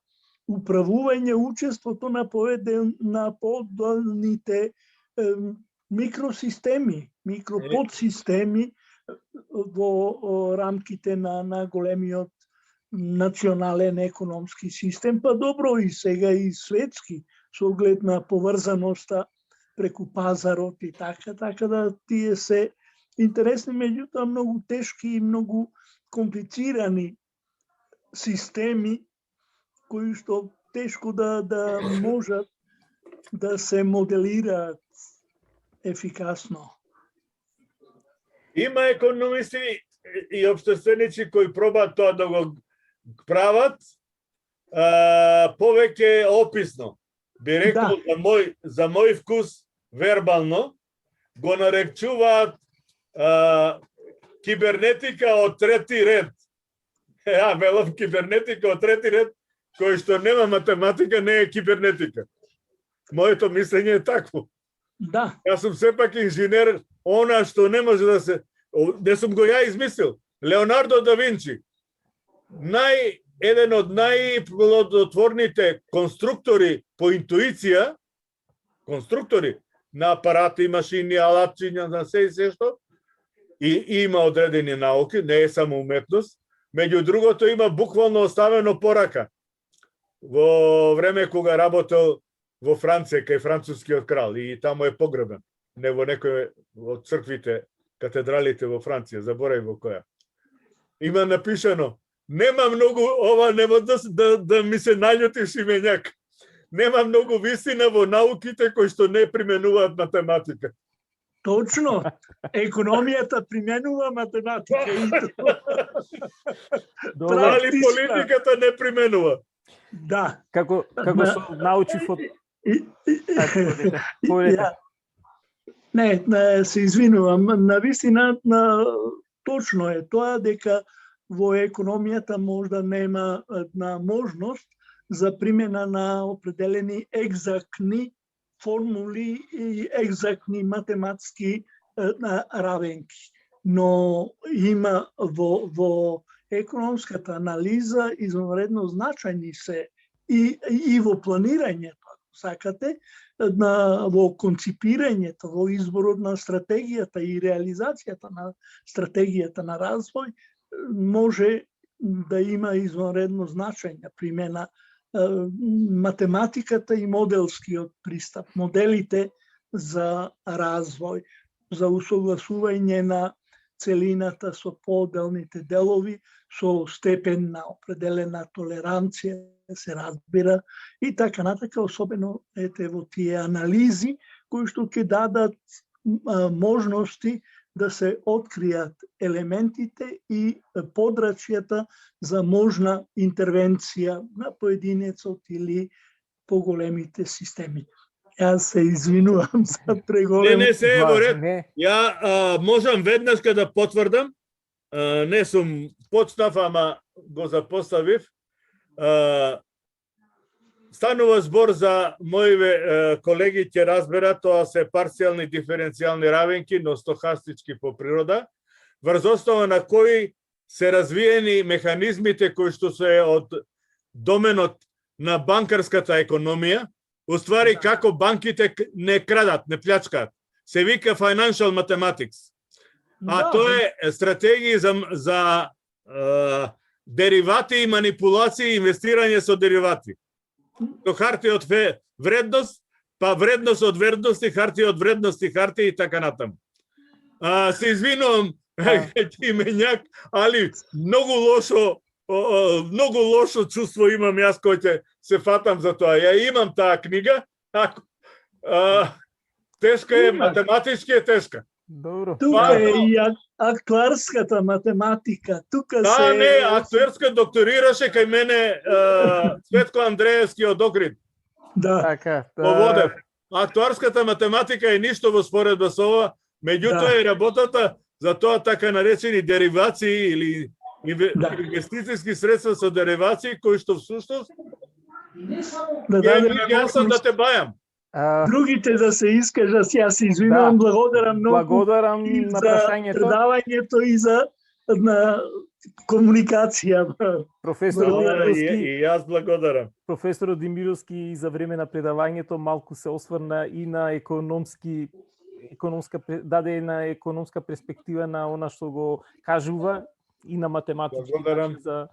управување учеството на подолните микросистеми, микроподсистеми во рамките на големиот национален економски систем, па добро и сега и светски, со оглед на поврзаноста преку пазарот и така да тие се интересни, меѓутоа многу тешки и многу комплицирани системи кои што тешко да можат да се моделираат ефикасно. Има економисти и општественици кои пробаат тоа да го прават повеќе описно. Би рекол за мој вкус вербално го наречуваат кибернетика од трети ред. Велам кибернетика од трети ред, кој што нема математика, не е кибернетика. Моето мислење е такво. Да. Јас сум сепак инженер, она што не може да се... Не сум го ја измислил. Леонардо да Винчи, еден од најплодотворните конструктори по интуиција, конструктори на апарати, машини, алатчиња, на се што, и има одредени науки, не е само уметност, меѓу другото има буквално оставено порака. во време кога работел во Франција кај францускиот крал и таму е погребен. Не во некој од црквите, катедралите во Франција, заборај во која. Има напишано: нема многу, ова нема да ми се наљутиш именјак. Нема многу вистина во науките кои што не применуваат математика. Точно. Економијата применува математика и Али политиката не применува. Да. Како што научив од Не, се извинувам, навистина точно е тоа дека во економијата можда нема една можност за примена на определени екзактни формули и екзактни математски равенки. Но има во економската анализа извонредно значајни се и во планирањето, ако сакате, во конципирањето, во изборот на стратегијата и реализацијата на стратегијата на развој, може да има извонредно значајна примена математиката и моделскиот пристап, моделите за развој, за усогласување на целината со поделните делови, со степен на определена толеранција, се разбира, и така натака, особено во тие анализи, кои што ќе дадат можности да се откријат елементите и подрачјата за можна интервенција на поединецот или поголемите системи. Јас се извинувам за преголем. Не се е во ред. Ја можам веднаш да потврдам, не сум почнав, ама го запоставив. Станува збор за моите колеги ќе разберат, тоа се парцијални диференцијални равенки, но стохастички по природа, врз основа на кои се развиени механизмите кои што се од доменот на банкарската економија, уствари како банките не крадат, не плячкаат. Се вика financial mathematics. А тоа е стратегија за деривати и манипулации и инвестирање со деривати. До хартија од вредност, па вредност од вредности, хартија од вредности, хартија и така натаму. Се извинувам, именјак, али многу лошо чувство имам јас кој ќе се фатам за тоа. Ја имам таа книга, тешка е, математички е тешка. Добро. Тука е и актуарската математика. Тука се... не, актуарска докторираше кај мене Цветко Андреевски од Охрид. Да. Така. Поводев. Актуарската математика е ништо во споредба со ова, меѓутоа е работата за тоа така наречени деривации или инвестицијски средства со деривации кои што всушност јас сум да те бајам. Другите да се искажат, јас се извинувам, благодарам многу. Благодарам на прашањето. За предавањето и за комуникација. Професор Демировски. И јас благодарам. Професор Демировски за време на предавањето малку се осврна и на даде на економска перспектива на она што го кажува и на математички за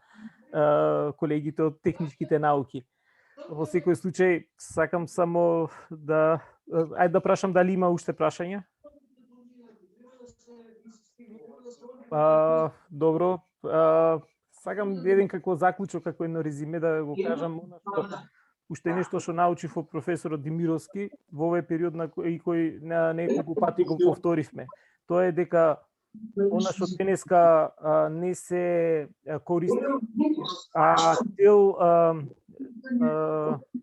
колегите од техничките науки. Во секој случај, сакам само да прашам дали има уште прашања? Добро. Сакам еден како заклучок, како едно резиме да го кажам, уште нешто што научив од професорот Демировски во овој период на кој неколку пати го повторивме. Тоа е дека она што денеска не се користи,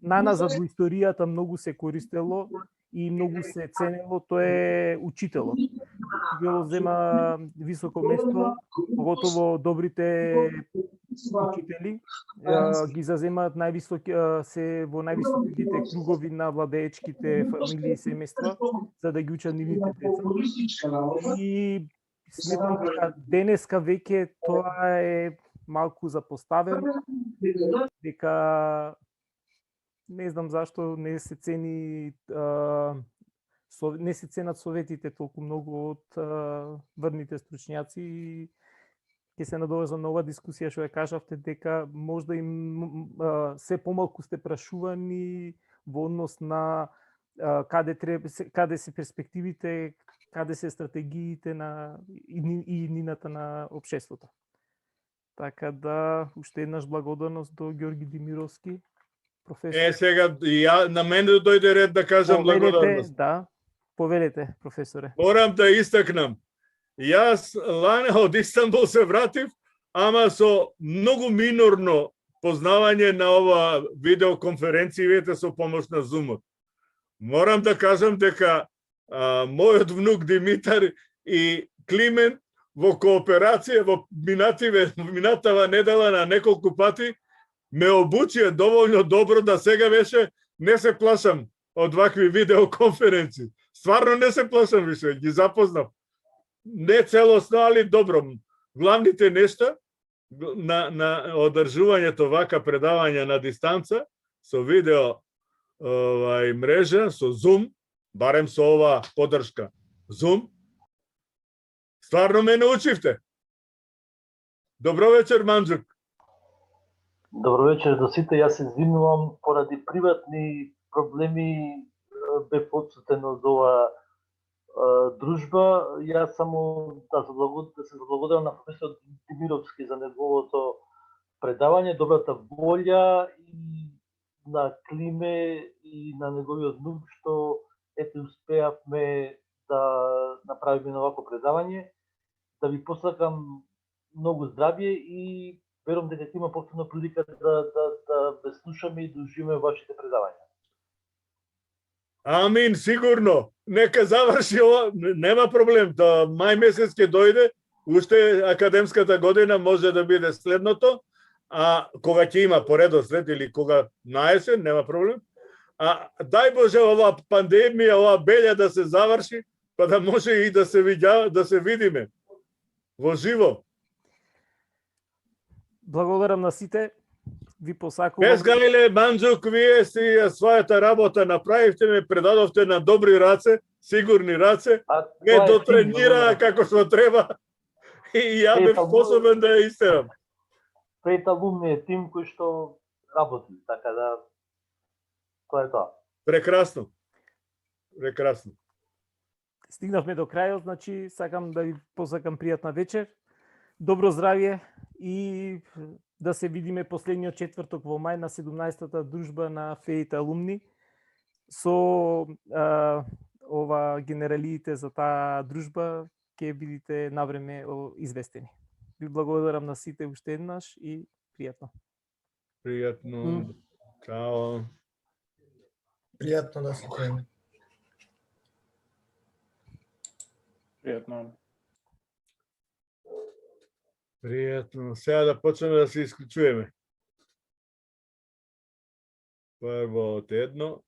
наназад во историјата многу се користело и многу се ценело, тоа е учителот. Учителот зема високо место, поготово добрите учители ги заземаат се во највисоките кругови на владеечките фамилии и семејства за да ги учат нивните деца. И сметам дека денеска веќе тоа е малку запоставено, дека не знам зашто не се ценат советите толку многу од врните стручњаци и ќе се надовезам на оваа дискусија што ја кажавте дека можда им се помалку сте прашувани во однос на каде се перспективите, каде се стратегиите на и иднината на општеството. Така да, уште еднаш благодарност до Ѓорги Димировски, професор. Сега на мене дојде ред да кажам благодарност. Да, повелете, професоре. Морам да истакнам. Јас лане од Истанбул се вратив, ама со многу минорно познавање на ова видеоконференцијата со помош на Zoom-от. Морам да кажам дека мојот внук Димитар и Климент во кооперација во минатава недела на неколку пати ме обучија доволно добро да сега веше не се плашам од вакви видеоконференции. Стварно не се плашам више, ги запознав. Не целосно, али добро. Главните нешта на одржувањето вака предавања на дистанца со видео мрежа, со Zoom, барем со ова поддршка Zoom, стварно ме научивте. Добро вечер, Манџук. Добро вечер до сите. Јас се извинувам поради приватни проблеми, бев отсутен од ова дружба. Јас само да се заблагодарам на професор Димировски за неговото предавање, добрата волја и на Климе и на неговиот внук што ете успеавме да направиме на овако предавање. Да ви посакам многу здравје и верувам дека ќе има повторно прилика да ве слушаме и да уживаме вашите предавања. Амин, сигурно. Нека заврши ова, нема проблем. До мај месец ќе дојде, уште академската година може да биде следното, а кога ќе има поредослед или кога наесен, нема проблем. А дај Боже ова пандемија, ова белја да се заврши, па да може и да се видиме во живо. Благодарам на сите. Ви посакувам. Без гајле, Манџук, вие си својата работа направивте, ме предадовте на добри раце, сигурни раце, ме дотренира како што треба и ја бев способен да ја истерам. Пред алумни е тим кој што работи, така да тоа е тоа. Прекрасно. Прекрасно. Стигнавме до крајот, значи сакам да ви посакам пријатна вечер. Добро здравје и да се видиме последниот четврток во мај на 17-та дружба на феите алумни со ова генералиите за таа дружба ќе бидите навреме известени. Ви благодарам на сите уште еднаш и пријатно. Пријатно. Чао. Пријатно да се чуеме. Пријатно. Пријатно. Сега да почнеме да се исклучуваме. Прво од едно.